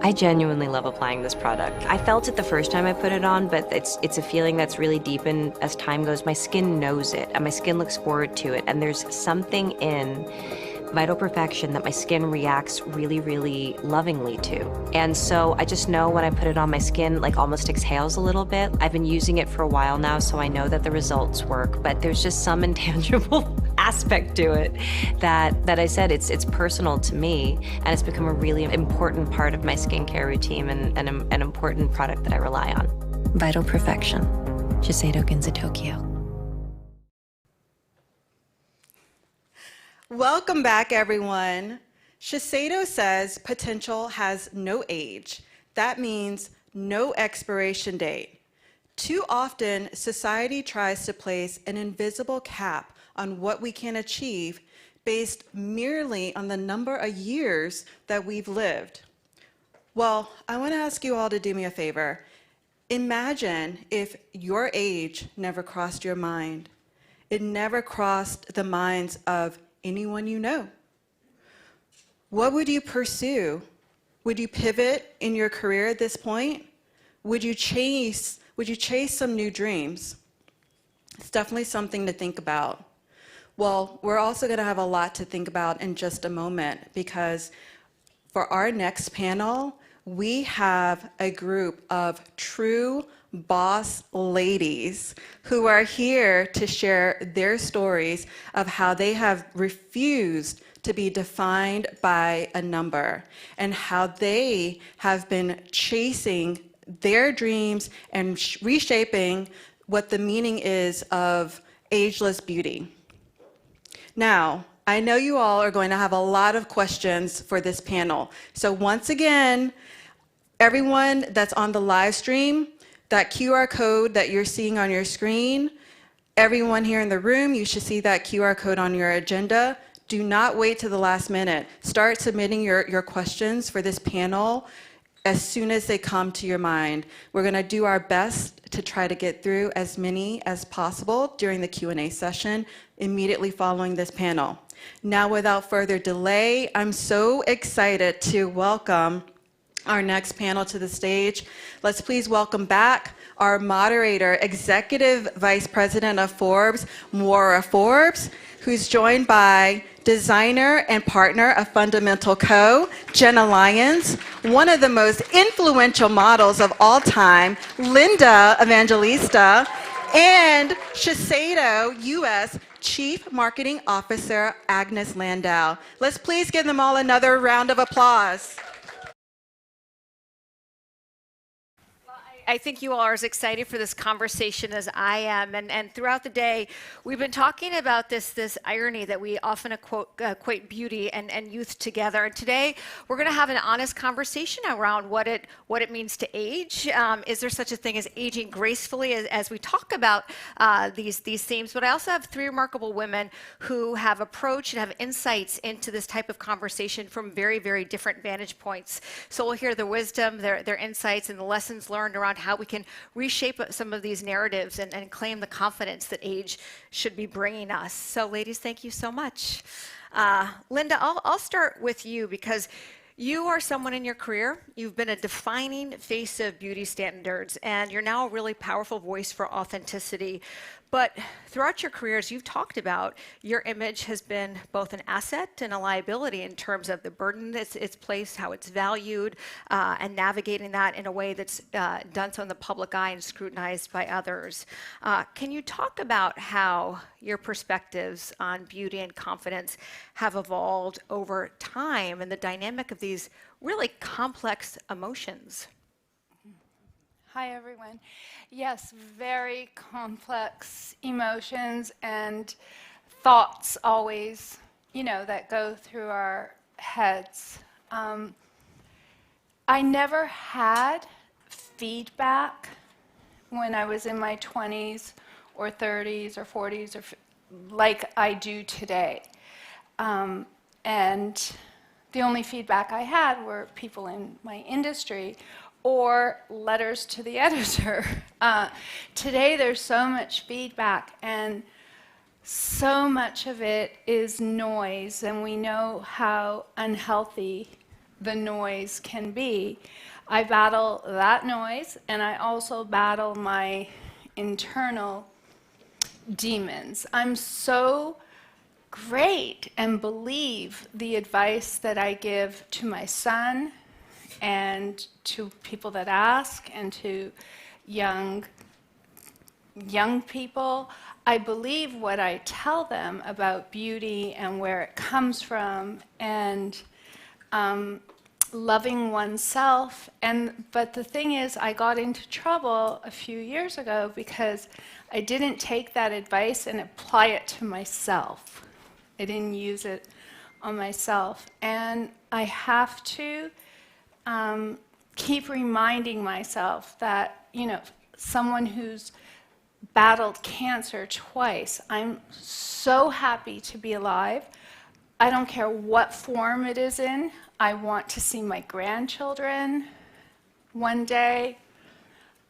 I genuinely love applying this product. I felt it the first time I put it on, but it's a feeling that's really deepened as time goes. My skin knows it, and my skin looks forward to it, and there's something in Vital Perfection that my skin reacts really, really lovingly to. And so I just know when I put it on my skin, like almost exhales a little bit. I've been using it for a while now, so I know that the results work, but there's just some intangible aspect to it that I said it's personal to me, and it's become a really important part of my skincare routine and an important product that I rely on. Vital Perfection, Shiseido Ginza Tokyo. Welcome back, everyone. Shiseido says potential has no age. That means no expiration date. Too often, society tries to place an invisible cap on what we can achieve based merely on the number of years that we've lived. Well, I want to ask you all to do me a favor. Imagine if your age never crossed your mind. It never crossed the minds of anyone you know. What would you pursue? Would you pivot in your career at this point? Would you chase some new dreams? It's definitely something to think about. Well, we're also going to have a lot to think about in just a moment, because for our next panel, we have a group of true boss ladies who are here to share their stories of how they have refused to be defined by a number and how they have been chasing their dreams and reshaping what the meaning is of ageless beauty. Now, I know you all are going to have a lot of questions for this panel. So once again, everyone that's on the live stream, that QR code that you're seeing on your screen, everyone here in the room, you should see that QR code on your agenda. Do not wait to the last minute. Start submitting your questions for this panel as soon as they come to your mind. We're going to do our best to try to get through as many as possible during the Q&A session immediately following this panel. Now, without further delay, I'm so excited to welcome our next panel to the stage. Let's please welcome back our moderator, Executive Vice President of Forbes, Maura Forbes, who's joined by designer and partner of Fundamental Co., Jenna Lyons, one of the most influential models of all time, Linda Evangelista, and Shiseido U.S. Chief Marketing Officer Agnes Landau. Let's please give them all another round of applause. I think you all are as excited for this conversation as I am. And throughout the day, we've been talking about this irony that we often equate beauty and youth together. And today, we're going to have an honest conversation around what it means to age. Is there such a thing as aging gracefully as we talk about these themes? But I also have three remarkable women who have approached and have insights into this type of conversation from very, very different vantage points. So we'll hear their wisdom, their insights, and the lessons learned around how we can reshape some of these narratives and claim the confidence that age should be bringing us. So ladies, thank you so much. Linda, I'll start with you because you are someone in your career, you've been a defining face of beauty standards, and you're now a really powerful voice for authenticity. But throughout your careers, you've talked about your image has been both an asset and a liability in terms of the burden it's placed, how it's valued, and navigating that in a way that's done so in the public eye and scrutinized by others. Can you talk about how your perspectives on beauty and confidence have evolved over time and the dynamic of these really complex emotions? Hi, everyone. Yes, very complex emotions and thoughts always, that go through our heads. I never had feedback when I was in my 20s or 30s or 40s like I do today. And the only feedback I had were people in my industry or letters to the editor. Today there's so much feedback and so much of it is noise, and we know how unhealthy the noise can be. I battle that noise, and I also battle my internal demons. I'm so great and believe the advice that I give to my son and to people that ask and to young people. I believe what I tell them about beauty and where it comes from and loving oneself. But the thing is, I got into trouble a few years ago because I didn't take that advice and apply it to myself. I didn't use it on myself. And I have to keep reminding myself that, someone who's battled cancer twice, I'm so happy to be alive. I don't care what form it is in. I want to see my grandchildren one day.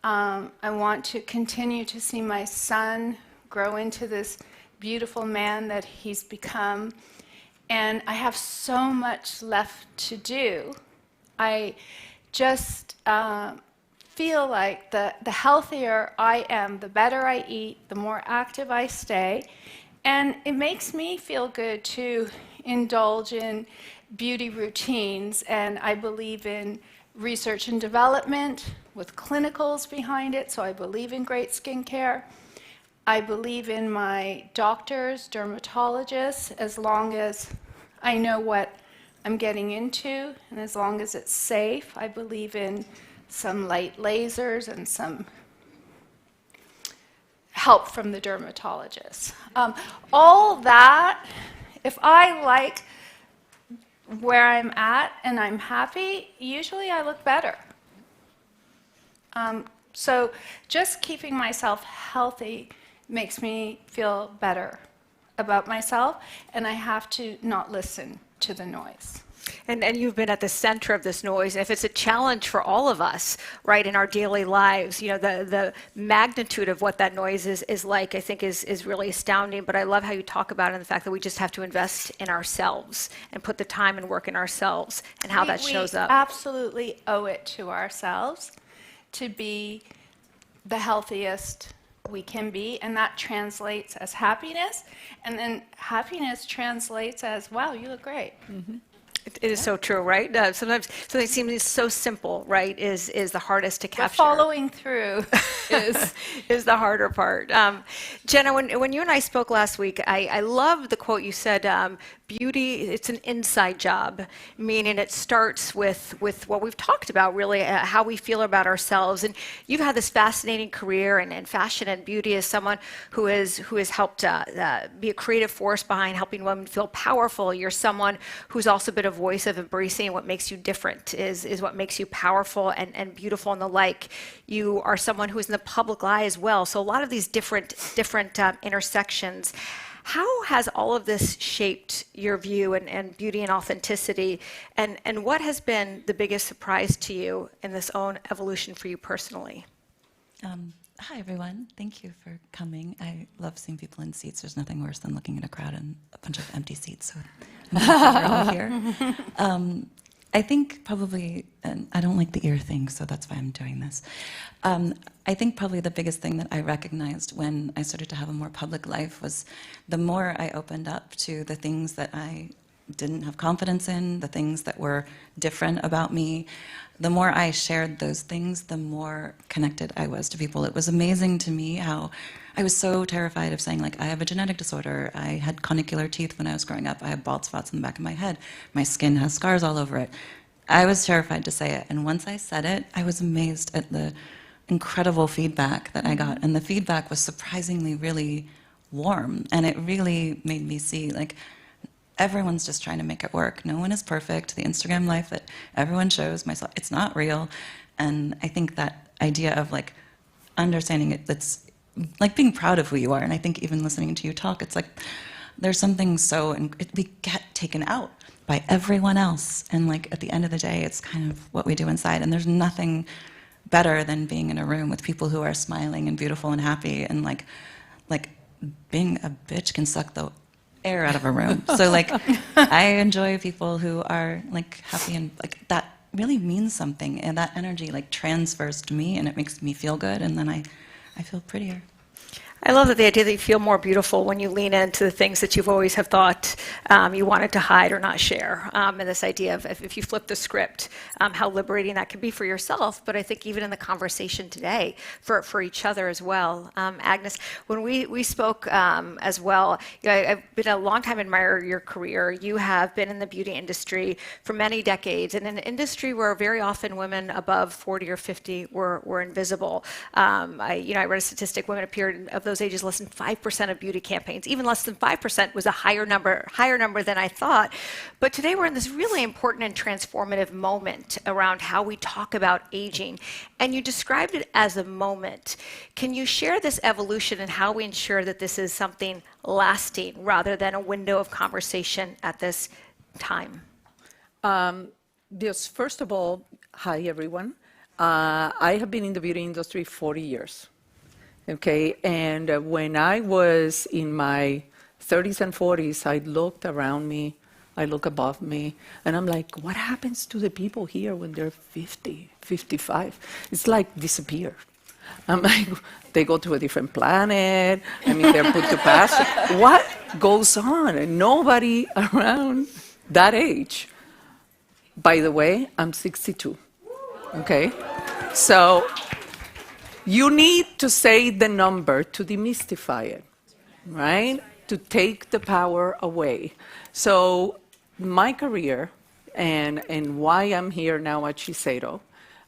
I want to continue to see my son grow into this beautiful man that he's become. And I have so much left to do. I just feel like the healthier I am, the better I eat, the more active I stay. And it makes me feel good to indulge in beauty routines. And I believe in research and development with clinicals behind it, so I believe in great skincare. I believe in my doctors, dermatologists, as long as I know what I'm getting into, and as long as it's safe. I believe in some light lasers and some help from the dermatologist. All that, if I like where I'm at and I'm happy, usually I look better. So just keeping myself healthy makes me feel better about myself, and I have to not listen to the noise. And you've been at the center of this noise. And if it's a challenge for all of us, right, in our daily lives, the magnitude of what that noise is like, I think is really astounding. But I love how you talk about it and the fact that we just have to invest in ourselves and put the time and work in ourselves and how that shows up. We absolutely owe it to ourselves to be the healthiest we can be, and that translates as happiness, and then happiness translates as, wow, you look great. Mm-hmm. It is so true, right? Sometimes something seems so simple, right, is the hardest to But capture. following through is is the harder part. Jenna, when you and I spoke last week, I loved the quote you said, beauty, it's an inside job, meaning it starts with what we've talked about, really, how we feel about ourselves. And you've had this fascinating career in fashion and beauty as someone who has helped be a creative force behind helping women feel powerful. You're someone who's also been a voice of embracing what makes you different, is what makes you powerful and beautiful and the like. You are someone who is in the public eye as well. So a lot of these different intersections. How has all of this shaped your view and beauty and authenticity? And what has been the biggest surprise to you in this own evolution for you personally? Hi, everyone. Thank you for coming. I love seeing people in seats. There's nothing worse than looking at a crowd and a bunch of empty seats. So I'm glad you're all here. I think probably, and I don't like the ear thing, so that's why I'm doing this. I think probably the biggest thing that I recognized when I started to have a more public life was the more I opened up to the things that I didn't have confidence in, the things that were different about me, the more I shared those things, the more connected I was to people. It was amazing to me how I was so terrified of saying, like, I have a genetic disorder. I had conicular teeth when I was growing up. I have bald spots in the back of my head. My skin has scars all over it. I was terrified to say it. And once I said it, I was amazed at the incredible feedback that I got. And the feedback was surprisingly really warm. And it really made me see, like, everyone's just trying to make it work. No one is perfect. The Instagram life that everyone shows, myself, it's not real. And I think that idea of, like, understanding it, that's like being proud of who you are. And I think even listening to you talk, it's like there's something so, we get taken out by everyone else. And like at the end of the day, it's kind of what we do inside. And there's nothing better than being in a room with people who are smiling and beautiful and happy. And like being a bitch can suck the air out of a room. So like I enjoy people who are like happy, and like that really means something. And that energy like transfers to me and it makes me feel good. And then I feel prettier. I love the idea that you feel more beautiful when you lean into the things that you've always have thought you wanted to hide or not share. And this idea of if you flip the script, how liberating that can be for yourself, but I think even in the conversation today for each other as well. Agnes, when we spoke as well, I've been a longtime admirer of your career. You have been in the beauty industry for many decades, and in an industry where very often women above 40 or 50 were invisible. I read a statistic, women appeared of those ages less than 5% of beauty campaigns. Even less than 5% was a higher number than I thought. But today we're in this really important and transformative moment around how we talk about aging. And you described it as a moment. Can you share this evolution and how we ensure that this is something lasting rather than a window of conversation at this time? Yes, first of all, hi everyone. I have been in the beauty industry 40 years. Okay, and when I was in my 30s and 40s, I looked around me, I look above me, and I'm like, what happens to the people here when they're 50, 55? It's like disappear. I'm like, they go to a different planet, I mean, they're put to pasture. What goes on? And nobody around that age. By the way, I'm 62, okay? So, you need to say the number to demystify it, right? To take the power away. So my career and why I'm here now at Shiseido,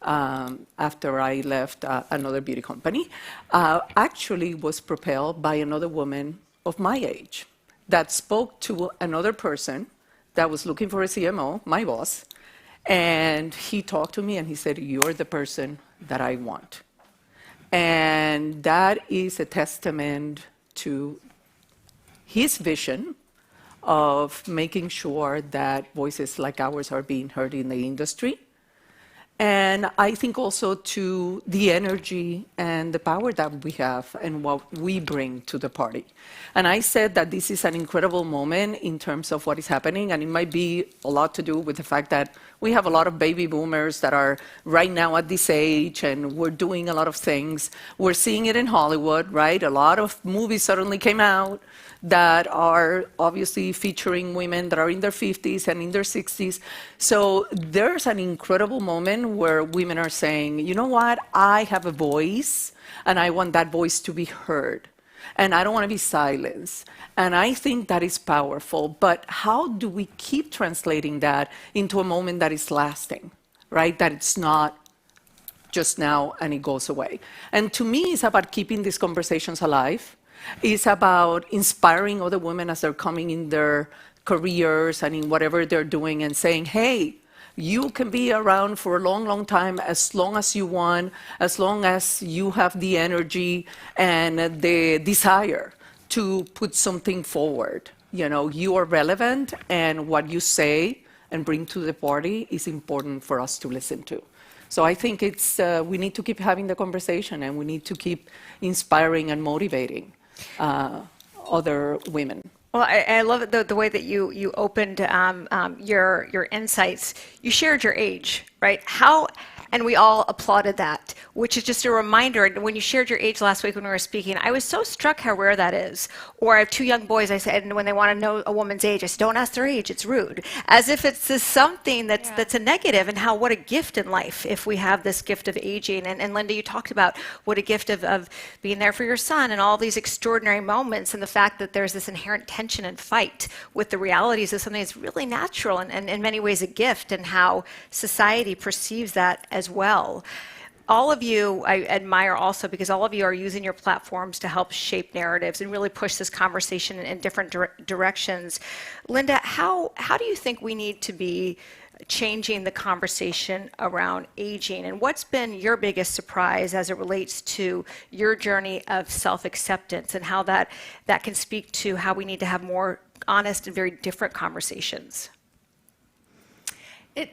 after I left another beauty company, actually was propelled by another woman of my age that spoke to another person that was looking for a CMO, my boss, and he talked to me and he said, "You're the person that I want." And that is a testament to his vision of making sure that voices like ours are being heard in the industry. And I think also to the energy and the power that we have and what we bring to the party. And I said that this is an incredible moment in terms of what is happening, and it might be a lot to do with the fact that we have a lot of baby boomers that are right now at this age, and we're doing a lot of things. We're seeing it in Hollywood, right? A lot of movies suddenly came out that are obviously featuring women that are in their 50s and in their 60s. So there's an incredible moment where women are saying, you know what, I have a voice, and I want that voice to be heard. And I don't want to be silenced. And I think that is powerful. But how do we keep translating that into a moment that is lasting, right? That it's not just now and it goes away. And to me, it's about keeping these conversations alive. It's about inspiring other women as they're coming in their careers and in whatever they're doing and saying, hey, you can be around for a long, long time, as long as you want, as long as you have the energy and the desire to put something forward. You know, you are relevant, and what you say and bring to the party is important for us to listen to. So I think it's we need to keep having the conversation, and we need to keep inspiring and motivating other women. Well, I love the way that you opened your insights. You shared your age, right? And we all applauded that, which is just a reminder. When you shared your age last week when we were speaking, I was so struck how rare that is. Or I have two young boys, I said, and when they want to know a woman's age, I said, don't ask their age, it's rude. As if it's just something that's a negative, and what a gift in life if we have this gift of aging. And Linda, you talked about what a gift of being there for your son and all these extraordinary moments, and the fact that there's this inherent tension and fight with the realities of something that's really natural and in many ways a gift, and how society perceives that as well. All of you I admire also, because all of you are using your platforms to help shape narratives and really push this conversation in different directions. Linda, how do you think we need to be changing the conversation around aging, and what's been your biggest surprise as it relates to your journey of self-acceptance, and how that can speak to how we need to have more honest and very different conversations? It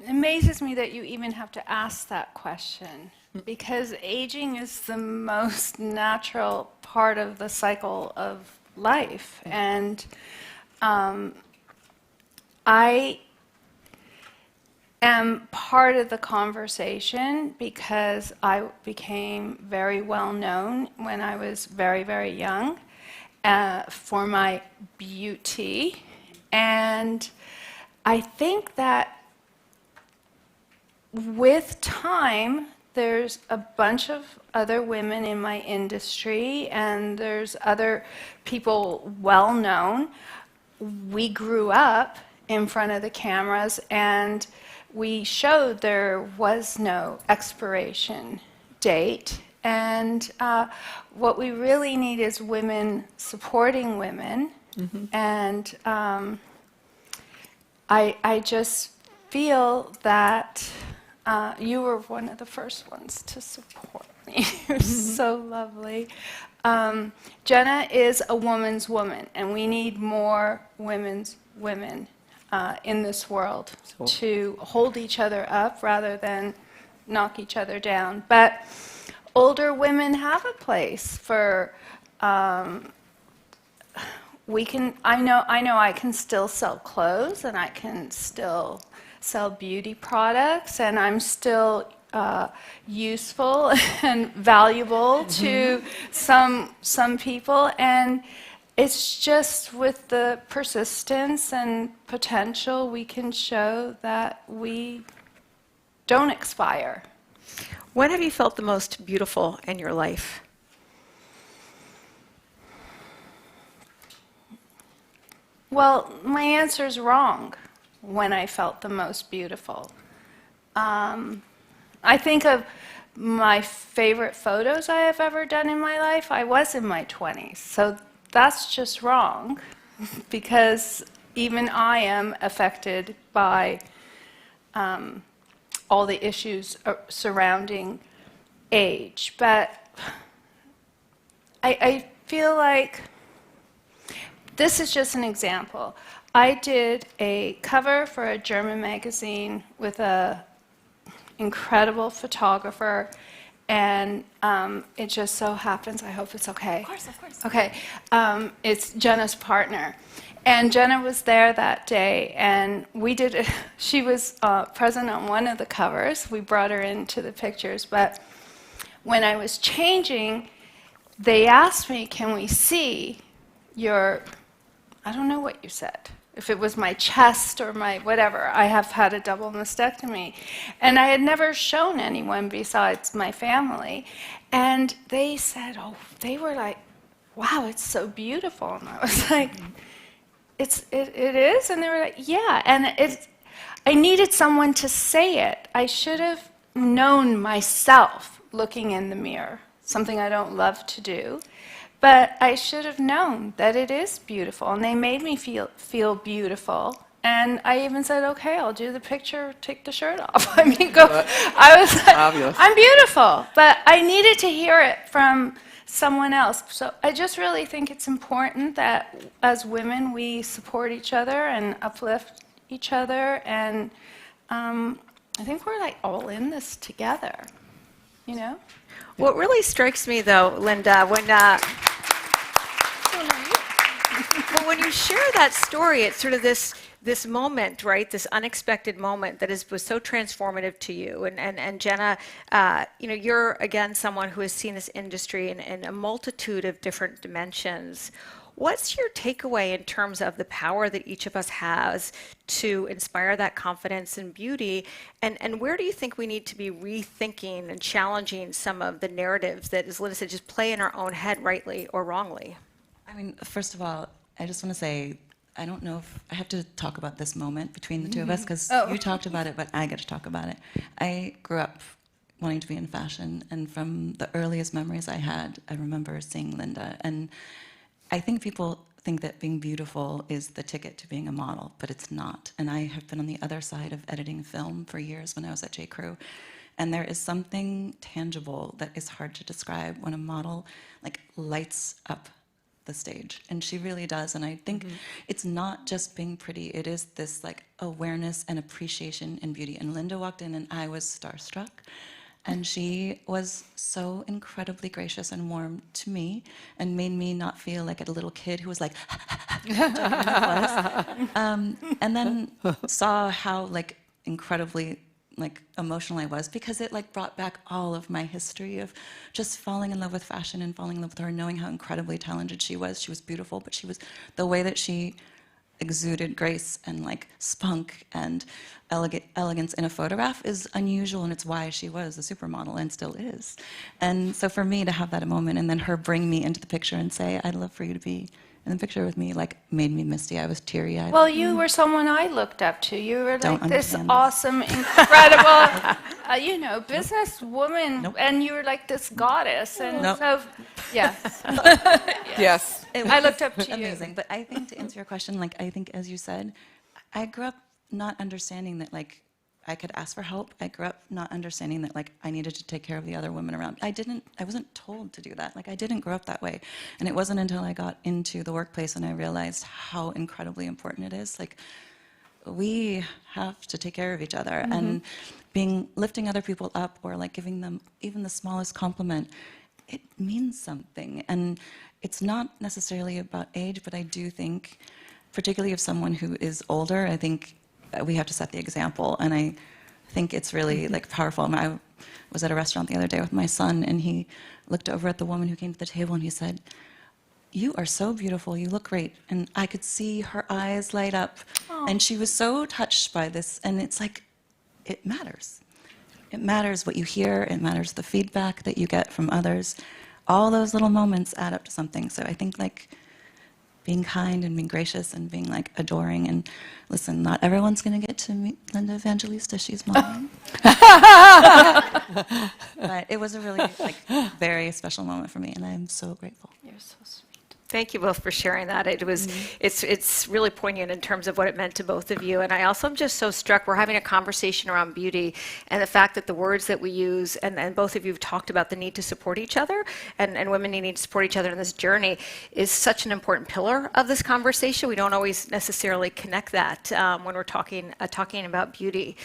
amazes me that you even have to ask that question, because aging is the most natural part of the cycle of life. And I am part of the conversation because I became very well known when I was very, very young for my beauty. And I think that with time, there's a bunch of other women in my industry, and there's other people well known. We grew up in front of the cameras, and we showed there was no expiration date. And what we really need is women supporting women. Mm-hmm. And I just feel that you were one of the first ones to support me. You're so lovely. Jenna is a woman's woman, and we need more women's women in this world to hold each other up rather than knock each other down. But older women have a place for. I know I can still sell clothes, and I can still sell beauty products, and I'm still useful and valuable to some people. And it's just with the persistence and potential we can show that we don't expire. When have you felt the most beautiful in your life? Well, my answer is wrong. When I felt the most beautiful. I think of my favorite photos I have ever done in my life. I was in my 20s, so that's just wrong, because even I am affected by all the issues surrounding age. But I feel like this is just an example. I did a cover for a German magazine with an incredible photographer, and it just so happens, I hope it's okay. Of course, of course. Okay, it's Jenna's partner. And Jenna was there that day, and she was present on one of the covers. We brought her into the pictures, but when I was changing, they asked me, can we see I don't know what you said. If it was my chest or my whatever, I have had a double mastectomy. And I had never shown anyone besides my family. And they said, oh, they were like, wow, it's so beautiful. And I was like, it is? And they were like, yeah. And I needed someone to say it. I should have known myself looking in the mirror, something I don't love to do. But I should have known that it is beautiful, and they made me feel beautiful. And I even said, okay, I'll do the picture, take the shirt off. I mean, go. I was like, Fabulous. I'm beautiful. But I needed to hear it from someone else. So I just really think it's important that as women, we support each other and uplift each other. And I think we're like all in this together, you know? What really strikes me, though, Linda, when you share that story, it's sort of this moment, right? This unexpected moment that was so transformative to you. And Jenna, you're again someone who has seen this industry in a multitude of different dimensions. What's your takeaway in terms of the power that each of us has to inspire that confidence and beauty? And where do you think we need to be rethinking and challenging some of the narratives that, as Linda said, just play in our own head, rightly or wrongly? I mean, first of all, I just want to say, I don't know if I have to talk about this moment between the two of us, because you talked about it, but I get to talk about it. I grew up wanting to be in fashion, and from the earliest memories I had, I remember seeing Linda. And I think people think that being beautiful is the ticket to being a model, but it's not. And I have been on the other side of editing film for years when I was at J. Crew. And there is something tangible that is hard to describe when a model like lights up the stage, and she really does. And I think it's not just being pretty, it is this like awareness and appreciation and beauty. And Linda walked in and I was starstruck, and she was so incredibly gracious and warm to me and made me not feel like a little kid who was like and then saw how like incredibly like emotional I was, because it like brought back all of my history of just falling in love with fashion and falling in love with her, knowing how incredibly talented she was. She was beautiful, but she was, the way that she exuded grace and like spunk and elegance in a photograph is unusual, and it's why she was a supermodel and still is. And so for me to have that moment and then her bring me into the picture and say, I'd love for you to be in the picture with me, like made me misty. I was teary-eyed. Well, you were someone I looked up to. You were Don't like this understand this. awesome, incredible, businesswoman, and you were like this goddess. And so, yes. Yes. I looked up to you. Amazing. But I think to answer your question, like I think as you said, I grew up not understanding that like I could ask for help. I grew up not understanding that like I needed to take care of the other women around. I wasn't told to do that. Like I didn't grow up that way. And it wasn't until I got into the workplace and I realized how incredibly important it is. Like we have to take care of each other, and lifting other people up or like giving them even the smallest compliment, it means something. And it's not necessarily about age, but I do think, particularly of someone who is older, I think we have to set the example. And I think it's really like powerful. I was at a restaurant the other day with my son, and he looked over at the woman who came to the table and he said, "You are so beautiful, you look great." And I could see her eyes light up. And she was so touched by this. And it's like, it matters. It matters what you hear, it matters the feedback that you get from others. All those little moments add up to something. So I think like being kind and being gracious and being like adoring, and listen, not everyone's gonna get to meet Linda Evangelista, she's mine. But it was a really like very special moment for me, and I'm so grateful. You're so sweet. Thank you both for sharing that. It's really poignant in terms of what it meant to both of you. And I also am just so struck, we're having a conversation around beauty and the fact that the words that we use, and both of you have talked about the need to support each other and women needing to support each other in this journey, is such an important pillar of this conversation. We don't always necessarily connect that when we're talking about beauty.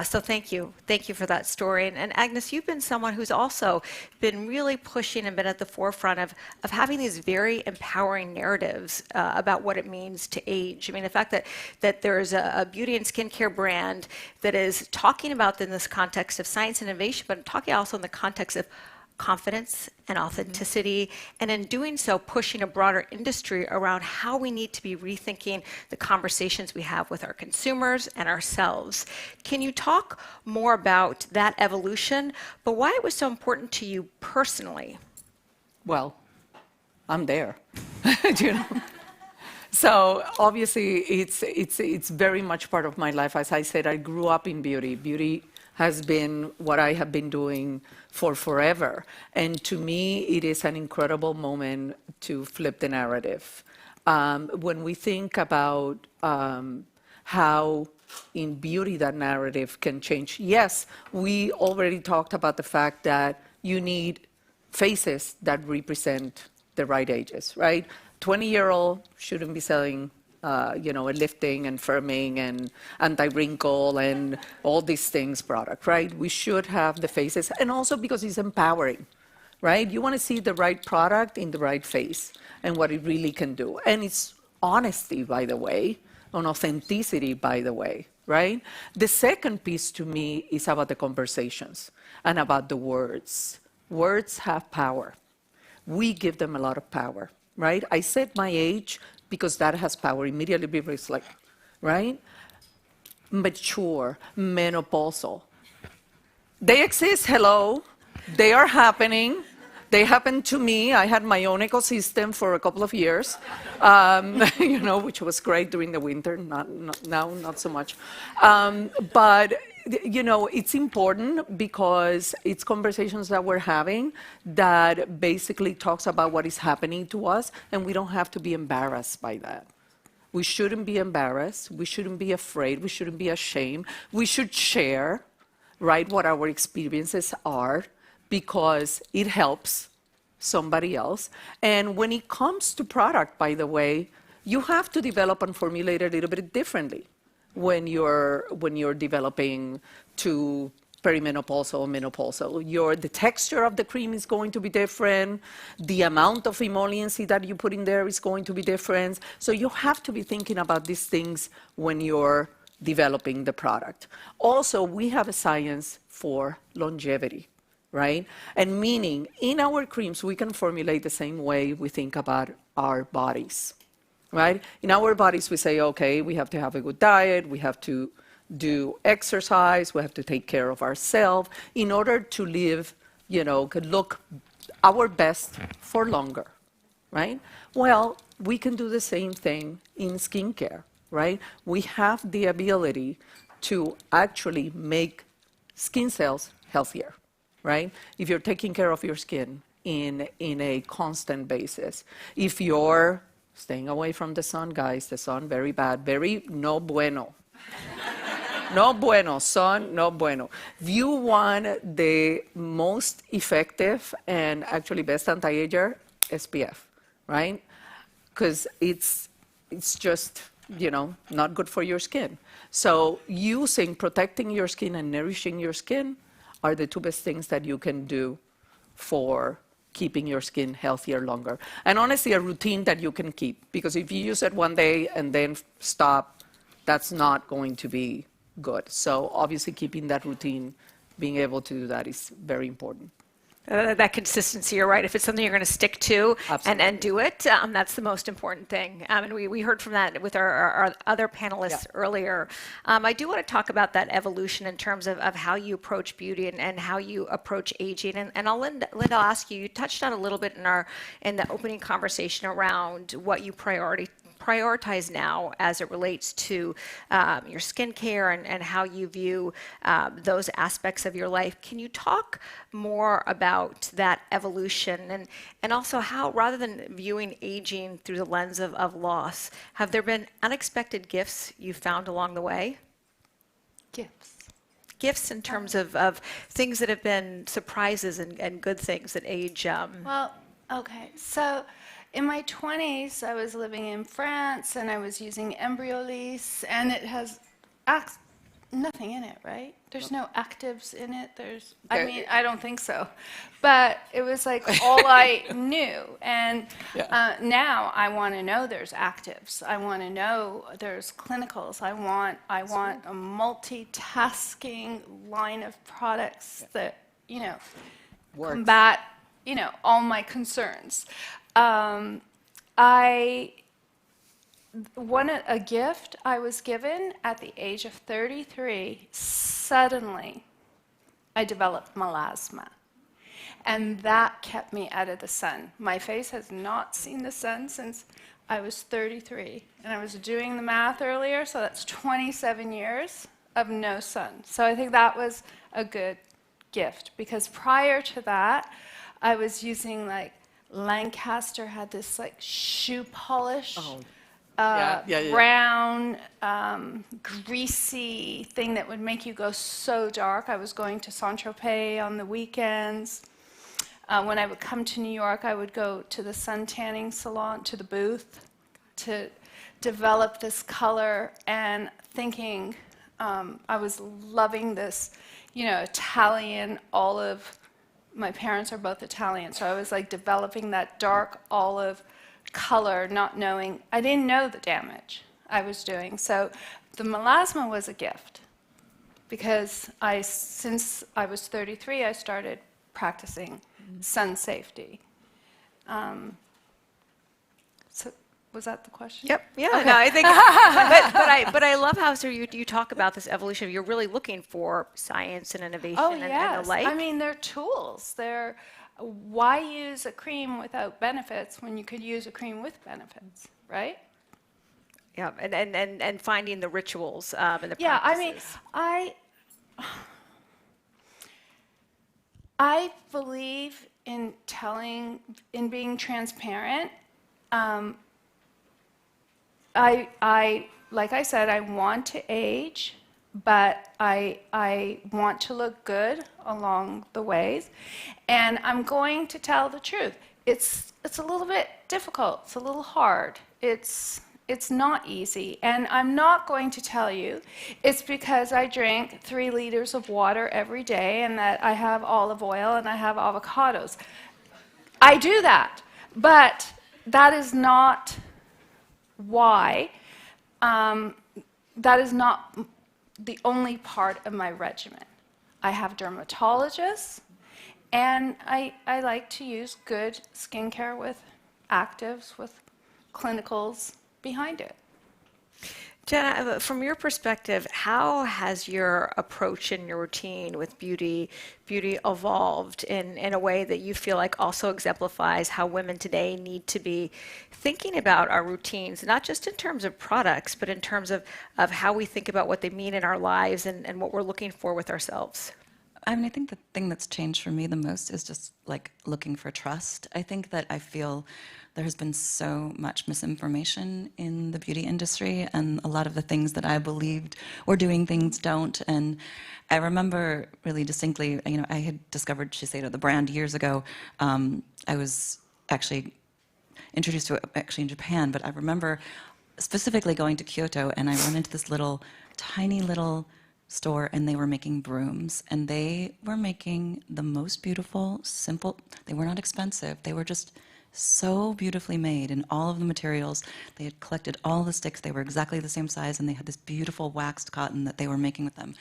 So thank you. Thank you for that story. And Agnes, you've been someone who's also been really pushing and been at the forefront of having these very empowering narratives about what it means to age. I mean, the fact that there's a beauty and skincare brand that is talking about in this context of science and innovation, but talking also in the context of confidence and authenticity, and in doing so, pushing a broader industry around how we need to be rethinking the conversations we have with our consumers and ourselves. Can you talk more about that evolution, but why it was so important to you personally? Well, I'm there, you know. So obviously, it's very much part of my life. As I said, I grew up in beauty. Beauty has been what I have been doing for forever. And to me, it is an incredible moment to flip the narrative. When we think about how in beauty that narrative can change, yes, we already talked about the fact that you need faces that represent the right ages, right? 20-year-old shouldn't be selling a lifting and firming and anti-wrinkle and all these things product, right? We should have the faces, and also because it's empowering, right? You want to see the right product in the right face and what it really can do. And it's honesty, by the way, and authenticity, by the way, right? The second piece to me is about the conversations and about the words. Words have power. We give them a lot of power, right? I said my age because that has power. Immediately people is like, right? Mature, menopausal. They exist, hello. They are happening. They happened to me. I had my own ecosystem for a couple of years, which was great during the winter, now not so much. But it's important because it's conversations that we're having that basically talks about what is happening to us, and we don't have to be embarrassed by that. We shouldn't be embarrassed. We shouldn't be afraid. We shouldn't be ashamed. We should share, right, what our experiences are, because it helps somebody else. And when it comes to product, by the way, you have to develop and formulate a little bit differently when you're developing to perimenopausal or menopausal. The texture of the cream is going to be different. The amount of emolliency that you put in there is going to be different. So you have to be thinking about these things when you're developing the product. Also, we have a science for longevity, right? And meaning, in our creams, we can formulate the same way we think about our bodies, right? In our bodies, we say, okay, we have to have a good diet, we have to do exercise, we have to take care of ourselves in order to live, could look our best for longer, right? Well, we can do the same thing in skincare, right? We have the ability to actually make skin cells healthier, right? If you're taking care of your skin in a constant basis. If you're staying away from the sun, guys, the sun, very bad, very no bueno. No bueno, sun, no bueno. If you want the most effective and actually best anti-ager, SPF, right? Because it's just, not good for your skin. So protecting your skin and nourishing your skin are the two best things that you can do for keeping your skin healthier longer. And honestly, a routine that you can keep, because if you use it one day and then stop, that's not going to be good. So obviously keeping that routine, being able to do that is very important. That consistency, you're right. If it's something you're going to stick to and do it, that's the most important thing. And we heard from that with our other panelists earlier. I do want to talk about that evolution in terms of how you approach beauty and how you approach aging. And Linda, I'll ask you, you touched on a little bit in the opening conversation around what you prioritize now as it relates to your skincare and how you view those aspects of your life. Can you talk more about that evolution and also how, rather than viewing aging through the lens of loss, have there been unexpected gifts you found along the way? Gifts in terms of things that have been surprises and good things that age. Well, okay, so in my 20s, I was living in France, and I was using Embryolisse, and it has nothing in it, right? There's no actives in it. I don't think so. But it was like all I knew. And now I want to know there's actives. I want to know there's clinicals. I want a multitasking line of products that, combat, all my concerns. A gift I was given at the age of 33, suddenly I developed melasma. And that kept me out of the sun. My face has not seen the sun since I was 33. And I was doing the math earlier, so that's 27 years of no sun. So I think that was a good gift, because prior to that, I was using Lancaster had this shoe polish. Brown, greasy thing that would make you go so dark. I was going to Saint-Tropez on the weekends. When I would come to New York, I would go to the sun tanning salon, to the booth, to develop this color, and thinking I was loving this, Italian olive. My parents are both Italian, so I was developing that dark olive color, not knowing, I didn't know the damage I was doing. So the melasma was a gift, because since I was 33, I started practicing sun safety. So was that the question? Yep. Yeah. Okay. No, I think. but I love how you talk about this evolution. You're really looking for science and innovation and the like. I mean, they're tools. Why use a cream without benefits when you could use a cream with benefits, right? Yeah, and finding the rituals and the practices. I mean, I believe in being transparent. Like I said, I want to age, but I want to look good along the ways, and I'm going to tell the truth. It's a little bit difficult. It's a little hard. It's not easy, and I'm not going to tell you it's because I drink 3 liters of water every day and that I have olive oil and I have avocados. I do that, but that is not why. That is not the only part of my regimen. I have dermatologists, and I like to use good skincare with actives, with clinicals behind it. Jenna, from your perspective, how has your approach and your routine with beauty evolved in a way that you feel like also exemplifies how women today need to be thinking about our routines, not just in terms of products, but in terms of how we think about what they mean in our lives and what we're looking for with ourselves? I mean, I think the thing that's changed for me the most is just looking for trust. I think that I feel there has been so much misinformation in the beauty industry, and a lot of the things that I believed were doing things don't. And I remember really distinctly, I had discovered Shiseido, the brand, years ago. I was actually introduced to it in Japan, but I remember specifically going to Kyoto, and I went into this tiny little store, and they were making brooms, and they were making the most beautiful, simple. They were not expensive. They were just so beautifully made in all of the materials. They had collected all the sticks. They were exactly the same size, and they had this beautiful waxed cotton that they were making with them.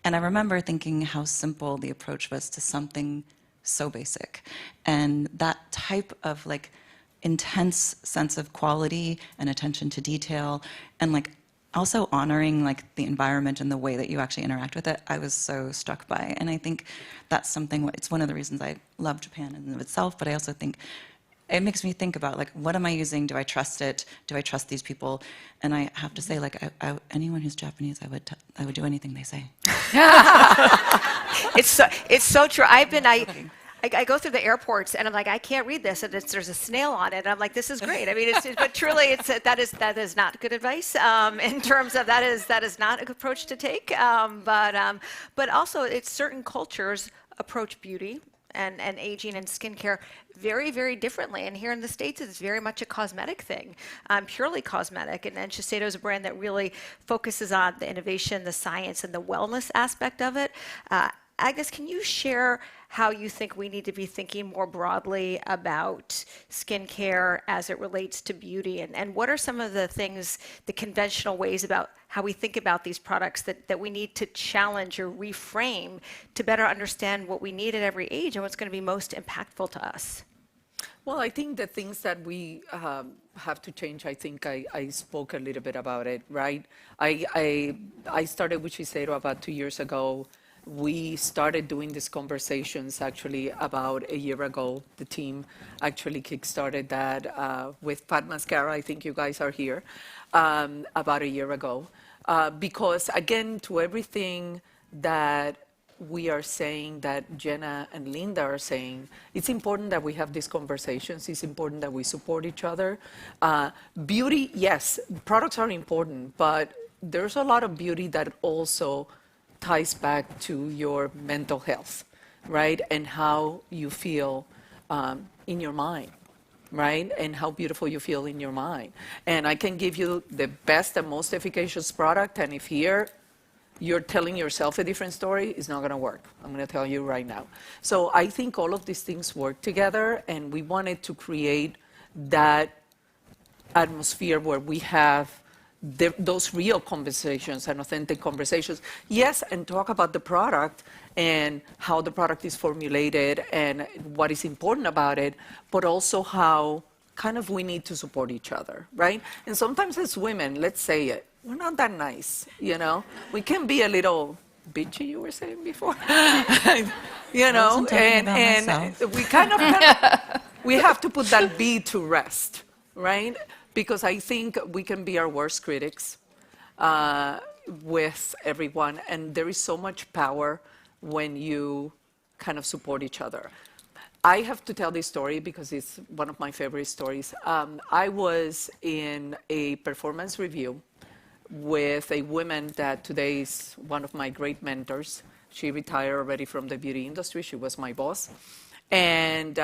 And I remember thinking how simple the approach was to something so basic. And that type of intense sense of quality and attention to detail, and also honoring the environment and the way that you actually interact with it, I was so struck by. And I think that's something, it's one of the reasons I love Japan in and of itself, but I also think it makes me think about what am I using? Do I trust it? Do I trust these people? And I have to say, anyone who's Japanese, I would do anything they say. It's so true. I go through the airports and I'm like, I can't read this, and there's a snail on it. And I'm like, this is great. I mean, but truly, that is not good advice in terms of that is not a good approach to take. But also, it's certain cultures approach beauty and aging and skincare very, very differently. And here in the States, it's very much a cosmetic thing, purely cosmetic. And Shiseido is a brand that really focuses on the innovation, the science, and the wellness aspect of it. Agnes, can you share how you think we need to be thinking more broadly about skincare as it relates to beauty? And what are some of the things, the conventional ways about how we think about these products that we need to challenge or reframe to better understand what we need at every age and what's going to be most impactful to us? Well, I think the things that we have to change, I think I spoke a little bit about it, right? I started with Shiseido about 2 years ago. We started doing these conversations actually about a year ago. The team actually kickstarted that with Pat Mascara. I think you guys are here about a year ago. Because again, to everything that we are saying, that Jenna and Linda are saying, it's important that we have these conversations. It's important that we support each other. Beauty, yes, products are important, but there's a lot of beauty that also ties back to your mental health, right? And how you feel in your mind, right? And how beautiful you feel in your mind. And I can give you the best and most efficacious product, and if here you're telling yourself a different story, it's not going to work. I'm going to tell you right now. So I think all of these things work together, and we wanted to create that atmosphere where we have those real conversations and authentic conversations. Yes, and talk about the product and how the product is formulated and what is important about it, but also how kind of we need to support each other, right? And sometimes as women, let's say it, we're not that nice, you know? We can be a little bitchy, you were saying before, you know? And we kind of, we have to put that B to rest, right? Because I think we can be our worst critics with everyone, and there is so much power when you kind of support each other. I have to tell this story because it's one of my favorite stories. I was in a performance review with a woman that today is one of my great mentors. She retired already from the beauty industry. She was my boss. And,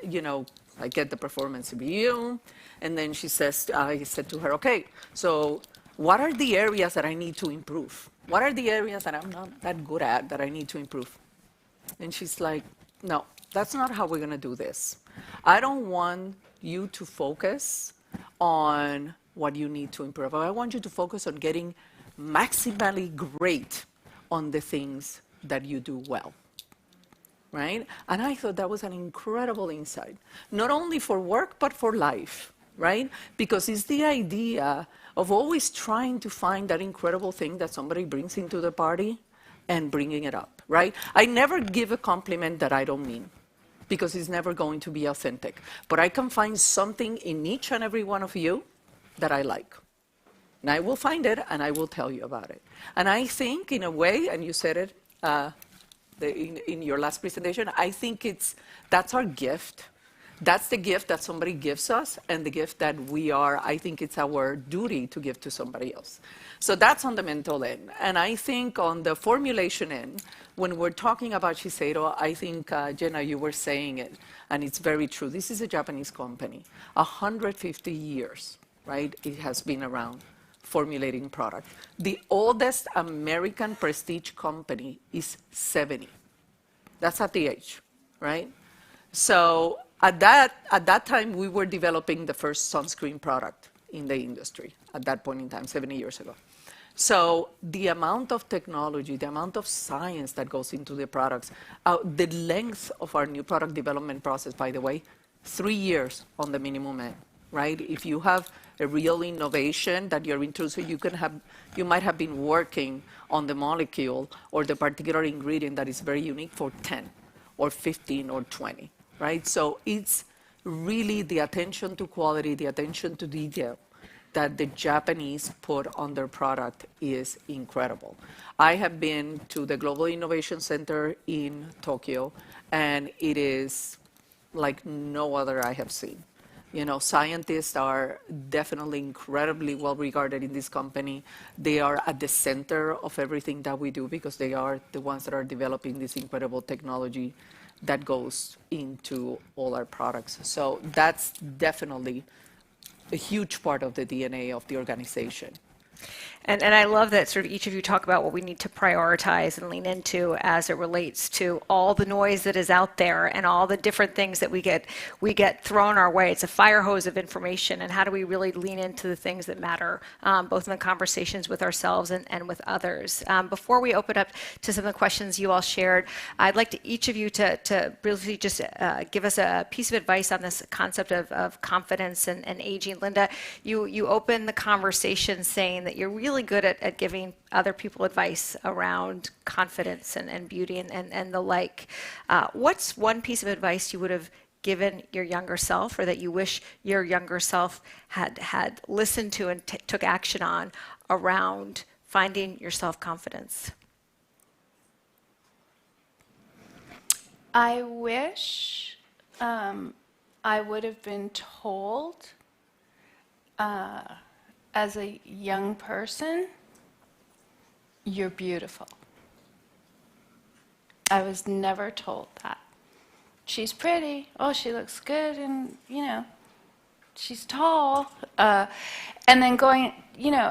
you know, I get the performance review, and then she says, I said to her, okay, so what are the areas that I need to improve? What are the areas that I'm not that good at that I need to improve? And she's like, no, that's not how we're going to do this. I don't want you to focus on what you need to improve. I want you to focus on getting maximally great on the things that you do well. Right? And I thought that was an incredible insight, not only for work, but for life, right? Because it's the idea of always trying to find that incredible thing that somebody brings into the party and bringing it up, right? I never give a compliment that I don't mean, because it's never going to be authentic. But I can find something in each and every one of you that I like. And I will find it, and I will tell you about it. And I think, in a way, and you said it, in your last presentation, I think that's our gift. That's the gift that somebody gives us, and the gift that I think it's our duty to give to somebody else. So that's on the mental end. And I think on the formulation end, when we're talking about Shiseido, I think, Jenna, you were saying it, and it's very true. This is a Japanese company. 150 years, right? It has been around formulating product. The oldest American prestige company is 70. That's at the age, right? So at that time, we were developing the first sunscreen product in the industry at that point in time, 70 years ago. So the amount of technology, the amount of science that goes into the products, the length of our new product development process, by the way, 3 years on the minimum end, right? If you have a real innovation that you're introducing, you might have been working on the molecule or the particular ingredient that is very unique for 10 or 15 or 20, right? So it's really the attention to quality, the attention to detail that the Japanese put on their product is incredible. I have been to the Global Innovation Center in Tokyo, and it is like no other I have seen. You know, scientists are definitely incredibly well regarded in this company. They are at the center of everything that we do because they are the ones that are developing this incredible technology that goes into all our products. So that's definitely a huge part of the DNA of the organization. And I love that sort of each of you talk about what we need to prioritize and lean into as it relates to all the noise that is out there and all the different things that we get thrown our way. It's a fire hose of information, and how do we really lean into the things that matter, both in the conversations with ourselves and with others. Before we open up to some of the questions you all shared, I'd like to each of you to really just give us a piece of advice on this concept of confidence and aging. Linda, you opened the conversation saying that you're really good at giving other people advice around confidence and beauty and the like. What's one piece of advice you would have given your younger self, or that you wish your younger self had listened to and took action on around finding your self-confidence? I wish I would have been told as a young person, you're beautiful. I was never told that. She's pretty. Oh, she looks good, and, she's tall. And then going,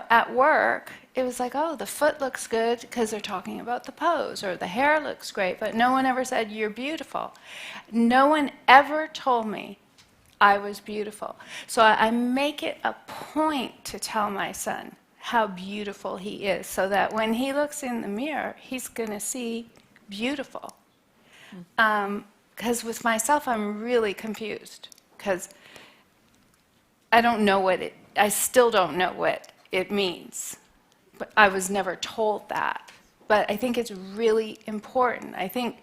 at work, it was like, oh, the foot looks good because they're talking about the pose, or the hair looks great, but no one ever said, you're beautiful. No one ever told me I was beautiful. So I make it a point to tell my son how beautiful he is, so that when he looks in the mirror, he's going to see beautiful. Because with myself, I'm really confused, because I still don't know what it means. But I was never told that. But I think it's really important. I think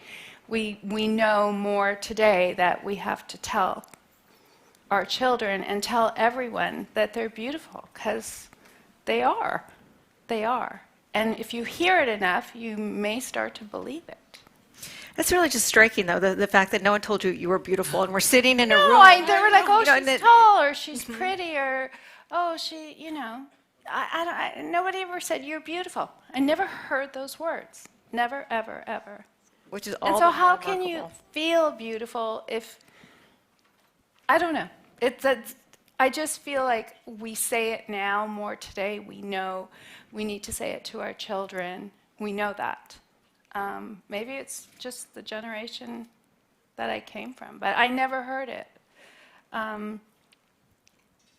we know more today that we have to tell our children and tell everyone that they're beautiful, because they are. They are. And if you hear it enough, you may start to believe it. That's really just striking, though, the fact that no one told you you were beautiful, and we're sitting in a room. No, they were like, oh, she's tall, or she's pretty, or, oh, nobody ever said you're beautiful. I never heard those words. Never, ever, ever. Which is all. And so how can you feel beautiful if, I don't know. I just feel like we say it now more today. We know we need to say it to our children. We know that. Maybe it's just the generation that I came from, but I never heard it.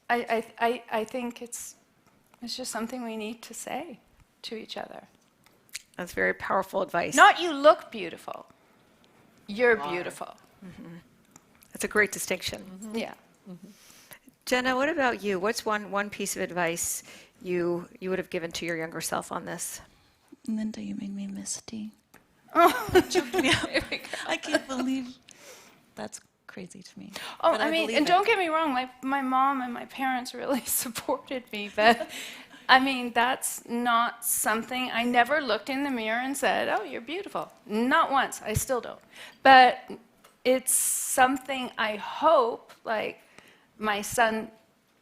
I think it's just something we need to say to each other. That's very powerful advice. Not you look beautiful. You're beautiful. Mm-hmm. That's a great distinction. Mm-hmm. Yeah. Mm-hmm. Jenna, what about you? What's one piece of advice you would have given to your younger self on this? Linda, you made me misty. Oh. I can't believe that's crazy to me. Oh, I mean, and don't get me wrong, my mom and my parents really supported me, but I mean, that's not something, I never looked in the mirror and said, oh, you're beautiful. Not once, I still don't. But it's something I hope, like my son,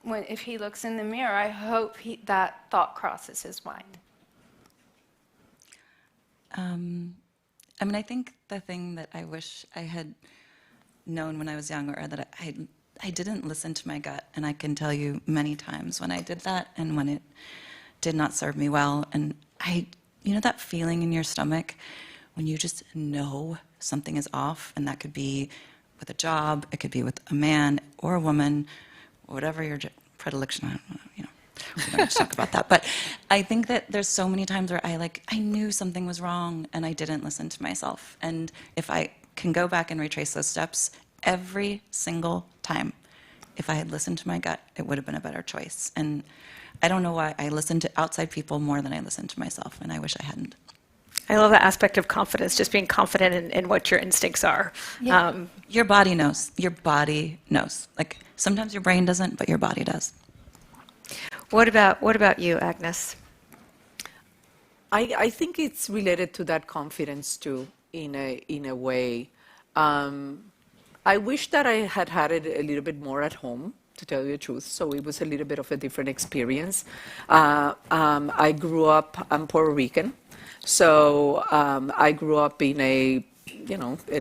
if he looks in the mirror, I hope that thought crosses his mind. I mean, I think the thing that I wish I had known when I was younger, or that I didn't listen to my gut, and I can tell you many times when I did that and when it did not serve me well. And that feeling in your stomach when you just know something is off, and that could be with a job, it could be with a man or a woman, whatever your predilection, we don't have to talk about that. But I think that there's so many times where I knew something was wrong and I didn't listen to myself. And if I can go back and retrace those steps, every single time, if I had listened to my gut, it would have been a better choice. And I don't know why I listened to outside people more than I listened to myself, and I wish I hadn't. I love that aspect of confidence, just being confident in what your instincts are. Yeah. Your body knows. Your body knows. Like, sometimes your brain doesn't, but your body does. What about you, Agnes? I think it's related to that confidence too, in a way. I wish that I had it a little bit more at home, to tell you the truth. So it was a little bit of a different experience. I grew up, I'm Puerto Rican, so I grew up in a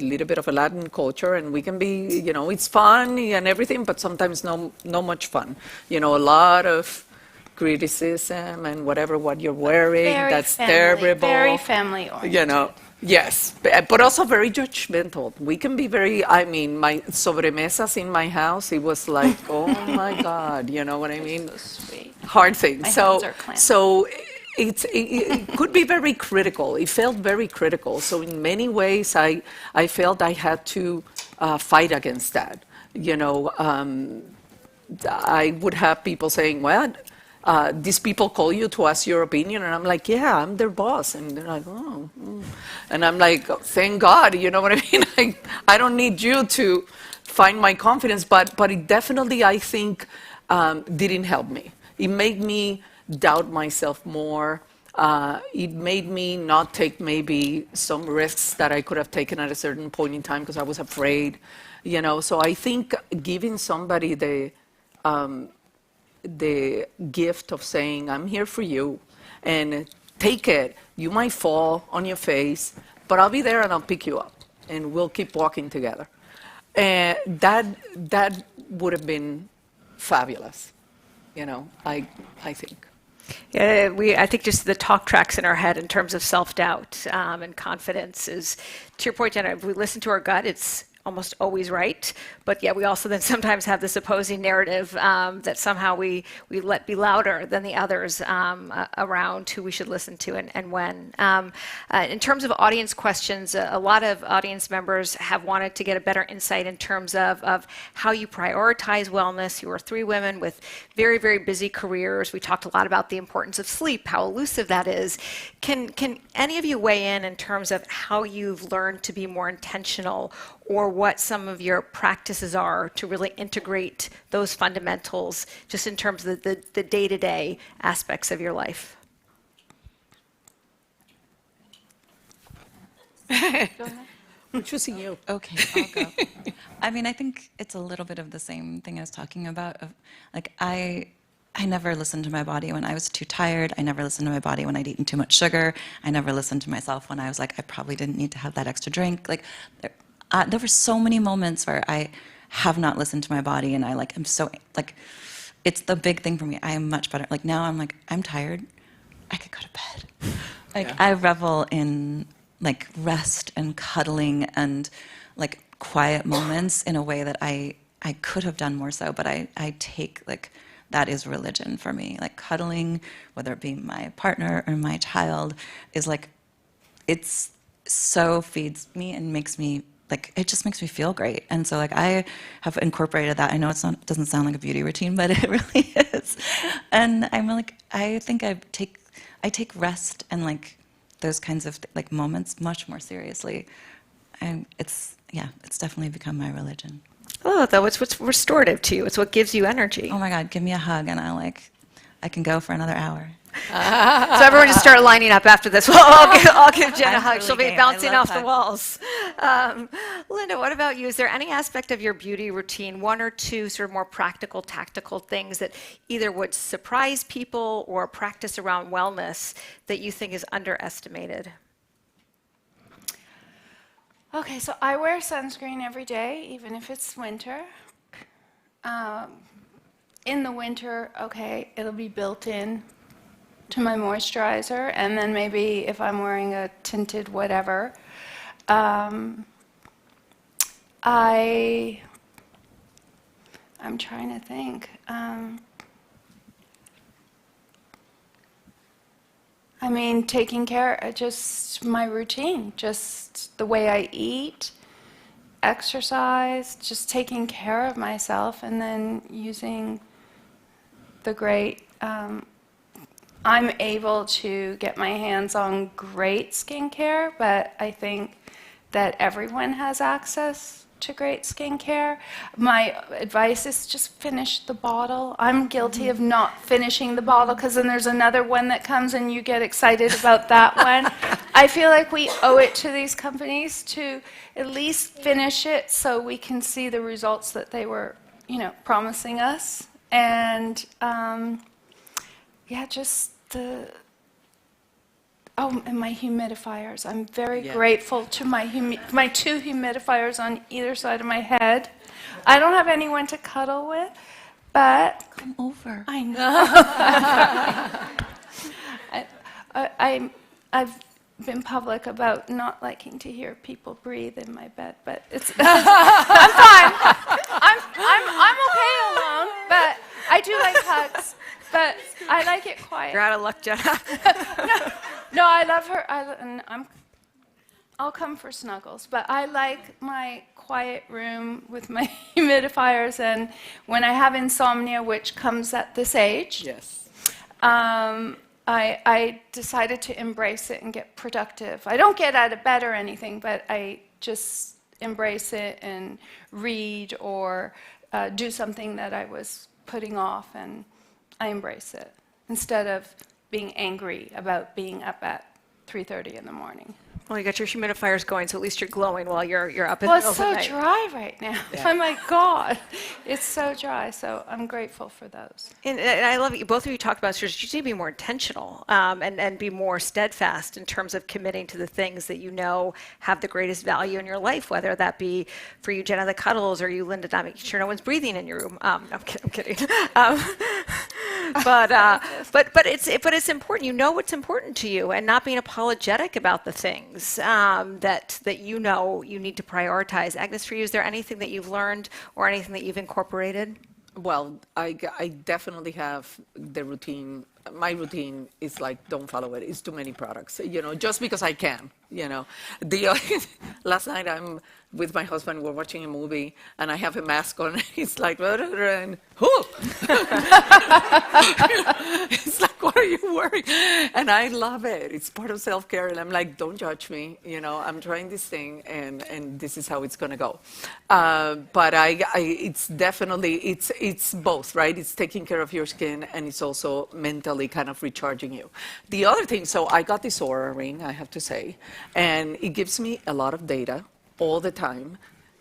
little bit of a Latin culture, and we can be, it's fun and everything, but sometimes not much fun. A lot of criticism and whatever what you're wearing, Very that's family, terrible. very family oriented. You know, yes, but also very judgmental. We can be very, I mean, my sobremesas in my house, it was like, oh my God, you know what I mean? Sweet. Hard thing. My So, hands are clamped. so it could be very critical. It felt very critical. So in many ways, I felt I had to fight against that. You know, I would have people saying, well, these people call you to ask your opinion, and I'm like, yeah, I'm their boss, and they're like, oh, and I'm like, oh, thank God, you know what I mean? I don't need you to find my confidence, but it definitely, I think, didn't help me. It made me doubt myself more. It made me not take maybe some risks that I could have taken at a certain point in time because I was afraid, you know. So I think giving somebody the gift of saying, I'm here for you, and take it. You might fall on your face, but I'll be there and I'll pick you up, and we'll keep walking together. And that would have been fabulous, you know, I think. Yeah, I think just the talk tracks in our head in terms of self-doubt and confidence is, to your point, Jenna, if we listen to our gut, it's almost always right. But yeah, we also then sometimes have this opposing narrative that somehow we let be louder than the others around who we should listen to and when. In terms of audience questions, a lot of audience members have wanted to get a better insight in terms of how you prioritize wellness. You are three women with very, very busy careers. We talked a lot about the importance of sleep, how elusive that is. Can any of you weigh in terms of how you've learned to be more intentional, or what some of your practices are to really integrate those fundamentals just in terms of the day-to-day aspects of your life? I'm choosing you. Okay, I'll go. I mean, I think it's a little bit of the same thing I was talking about. Of, like, I never listened to my body when I was too tired. I never listened to my body when I'd eaten too much sugar. I never listened to myself when I was like, I probably didn't need to have that extra drink. Like, there were so many moments where I have not listened to my body, and I'm so, like, it's the big thing for me. I am much better. Like, now I'm like, I'm tired. I could go to bed. Like, yeah. I revel in, like, rest and cuddling and, like, quiet moments in a way that I could have done more so, but I take, like, that is religion for me. Like, cuddling, whether it be my partner or my child, is like, it's so feeds me and makes me, like, it just makes me feel great. And so, like, I have incorporated that. I know it doesn't sound like a beauty routine, but it really is. And I'm like, I think I take rest and, like, those kinds of like moments much more seriously. And it's definitely become my religion. Oh, though, it's what's restorative to you. It's what gives you energy. Oh my God, give me a hug and I can go for another hour. So everyone just start lining up after this. Well, I'll give Jen a hug. Really She'll be game. bouncing off hugs. the walls. Linda, what about you? Is there any aspect of your beauty routine, one or two sort of more practical, tactical things that either would surprise people or practice around wellness that you think is underestimated? Okay, so I wear sunscreen every day, even if it's winter. In the winter, okay, it'll be built in to my moisturizer, and then maybe if I'm wearing a tinted whatever, I'm trying to think. I mean, taking care, just my routine, just the way I eat, exercise, just taking care of myself, and then using the great, I'm able to get my hands on great skincare, but I think that everyone has access to great skincare. My advice is just finish the bottle. I'm guilty of not finishing the bottle because then there's another one that comes and you get excited about that one. I feel like we owe it to these companies to at least finish it so we can see the results that they were, promising us. And just and my humidifiers. I'm very grateful to my two humidifiers on either side of my head. I don't have anyone to cuddle with, But Come over. I know. I've been public about not liking to hear people breathe in my bed, but it's I'm fine. I'm okay alone, but I do like hugs. But I like it quiet. You're out of luck, Jenna. No, I love her. I'll come for snuggles, but I like my quiet room with my humidifiers, and when I have insomnia, which comes at this age, Yes. I decided to embrace it and get productive. I don't get out of bed or anything, but I just embrace it and read or do something that I was putting off, and I embrace it instead of being angry about being up at 3:30 in the morning. Well, you got your humidifiers going, so at least you're glowing while you're up in Well, the it's middle of so the night. dry right now. Oh my God, it's so dry. So I'm grateful for those. And I love it. Both of you talked about you need to be more intentional and be more steadfast in terms of committing to the things that you know have the greatest value in your life, whether that be for you, Jenna, the cuddles, or you, Linda, not making sure no one's breathing in your room. No, I'm kidding. But it's important. You know what's important to you, and not being apologetic about the things that you know you need to prioritize. Agnes, for you, is there anything that you've learned or anything that you've incorporated? Well, I definitely have the routine. My routine is like, don't follow it. It's too many products, just because I can, Last night I'm with my husband, we're watching a movie, and I have a mask on. He's like, and who? It's like, what are you wearing? And I love it. It's part of self-care. And I'm like, don't judge me. I'm trying this thing, and this is how it's going to go. But it's definitely, it's both, right? It's taking care of your skin, and it's also mentally kind of recharging you. The other thing, so I got this Aura ring, I have to say, and it gives me a lot of data all the time,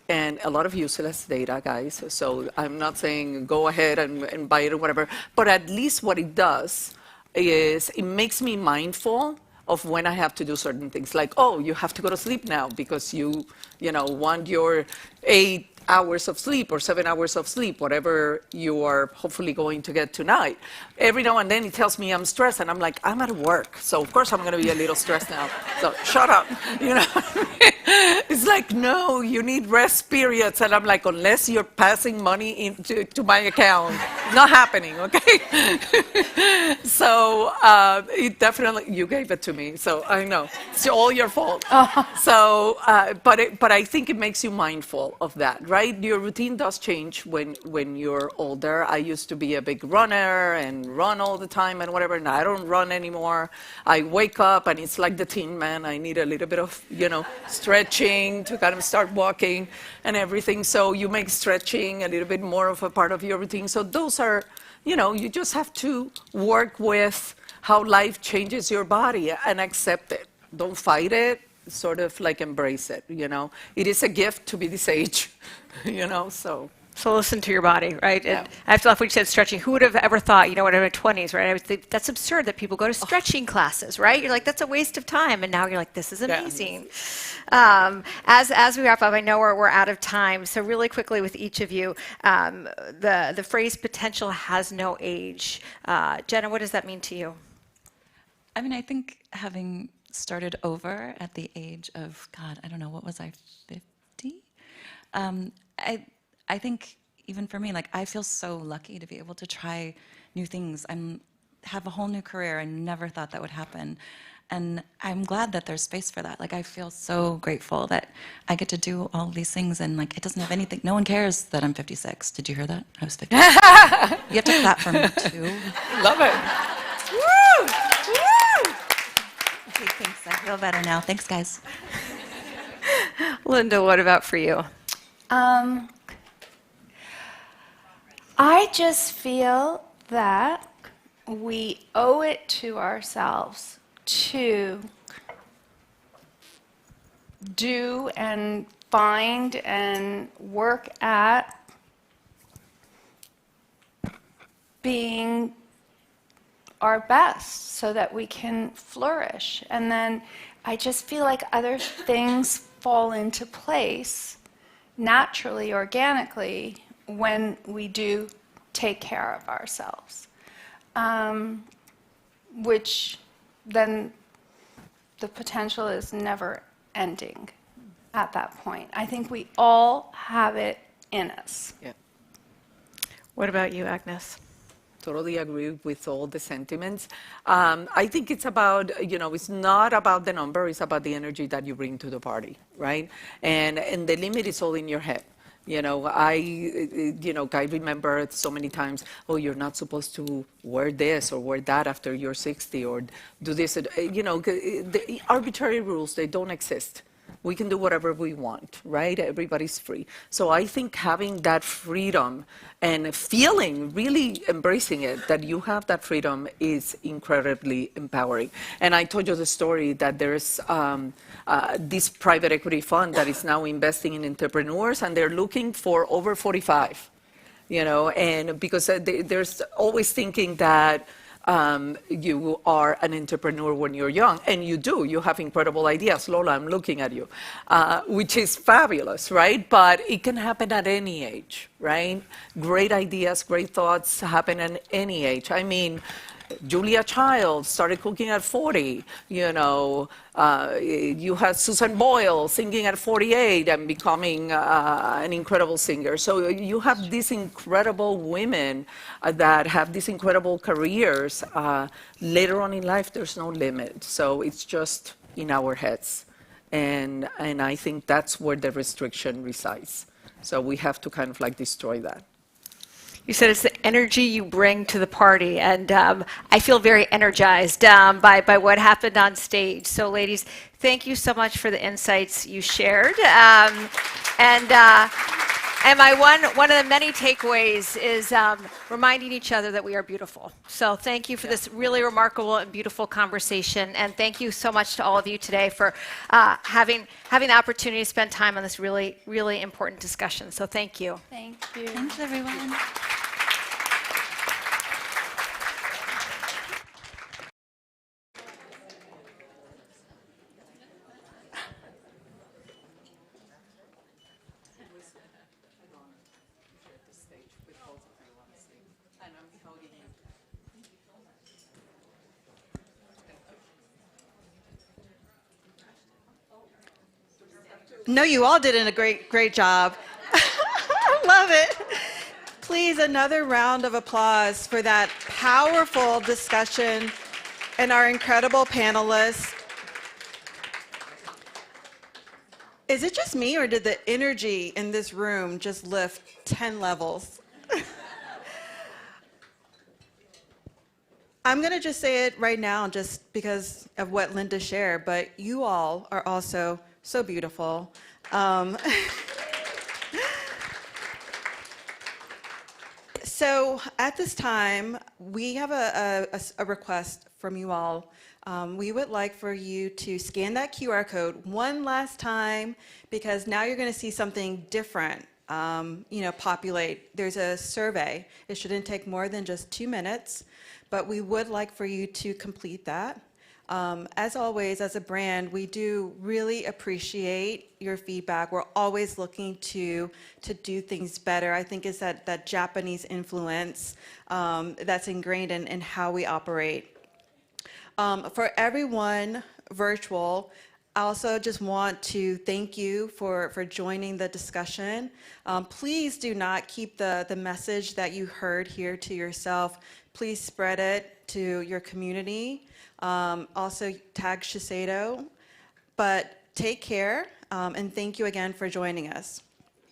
and a lot of useless data, guys. So I'm not saying go ahead and buy it or whatever, but at least what it does is it makes me mindful of when I have to do certain things. Like, oh, you have to go to sleep now because you want your 8 hours of sleep or 7 hours of sleep, whatever you are hopefully going to get tonight. Every now and then it tells me I'm stressed, and I'm like, I'm at work, so of course I'm going to be a little stressed now. So shut up, It's like, no, you need rest periods, and I'm like, unless you're passing money into my account, it's not happening, okay? So it definitely, you gave it to me, so I know it's all your fault. So, but I think it makes you mindful of that, right? Your routine does change when you're older. I used to be a big runner and run all the time and whatever, and I don't run anymore. I wake up and it's like the Tin Man. I need a little bit of, stretching to kind of start walking and everything. So you make stretching a little bit more of a part of your routine. So those are, you just have to work with how life changes your body and accept it. Don't fight it. Sort of like embrace it, It is a gift to be this age, so. So listen to your body, right? Yeah. And I have to laugh when you said stretching. Who would have ever thought, when I'm in 20s, right? I would think that's absurd that people go to stretching classes, right? You're like, that's a waste of time. And now you're like, this is amazing. Yeah. As we wrap up, I know we're out of time. So really quickly with each of you, the phrase potential has no age. Jenna, what does that mean to you? I mean, I think having started over at the age of, God, I don't know, what was I, 50? I think even for me, like, I feel so lucky to be able to try new things. Have a whole new career. I never thought that would happen. And I'm glad that there's space for that. Like, I feel so grateful that I get to do all these things, and like, it doesn't have anything, no one cares that I'm 56. Did you hear that? I was 56. You have to clap for me too. Love it. Woo! Woo! Okay, thanks. I feel better now. Thanks, guys. Linda, what about for you? I just feel that we owe it to ourselves to do and find and work at being our best so that we can flourish. And then I just feel like other things fall into place naturally, organically, when we do take care of ourselves, which then the potential is never ending at that point. I think we all have it in us. Yeah. What about you, Agnes? Totally agree with all the sentiments. I think it's about, it's not about the number, it's about the energy that you bring to the party, right? And the limit is all in your head. I remember so many times, oh, you're not supposed to wear this or wear that after you're 60 or do this. The arbitrary rules, they don't exist. We can do whatever we want, right? Everybody's free. So I think having that freedom and feeling, really embracing it, that you have that freedom is incredibly empowering. And I told you the story that there's this private equity fund that is now investing in entrepreneurs, and they're looking for over 45, and because there's always thinking that you are an entrepreneur when you're young, and you do. You have incredible ideas. Lola, I'm looking at you, which is fabulous, right? But it can happen at any age, right? Great ideas, great thoughts happen at any age. I mean, Julia Childs started cooking at 40, you had Susan Boyle singing at 48 and becoming an incredible singer. So you have these incredible women that have these incredible careers. Later on in life, there's no limit. So it's just in our heads. And I think that's where the restriction resides. So we have to kind of like destroy that. You said it's the energy you bring to the party, and I feel very energized by what happened on stage. So, ladies, thank you so much for the insights you shared. And my one of the many takeaways is reminding each other that we are beautiful. So thank you for this really remarkable and beautiful conversation, and thank you so much to all of you today for having the opportunity to spend time on this really, really important discussion. So thank you. Thank you. Thanks, everyone. No, you all did a great job. Love it. Please, another round of applause for that powerful discussion and our incredible panelists. Is it just me, or did the energy in this room just lift 10 levels? I'm going to just say it right now just because of what Linda shared, but you all are also so beautiful. So at this time, we have a request from you all. We would like for you to scan that QR code one last time, because now you're going to see something different populate. There's a survey. It shouldn't take more than just 2 minutes, but we would like for you to complete that. As always, as a brand, we do really appreciate your feedback. We're always looking to do things better. I think it's that Japanese influence that's ingrained in how we operate. For everyone virtual, I also just want to thank you for joining the discussion. Please do not keep the message that you heard here to yourself. Please spread it to your community. Also tag Shiseido. But take care, and thank you again for joining us.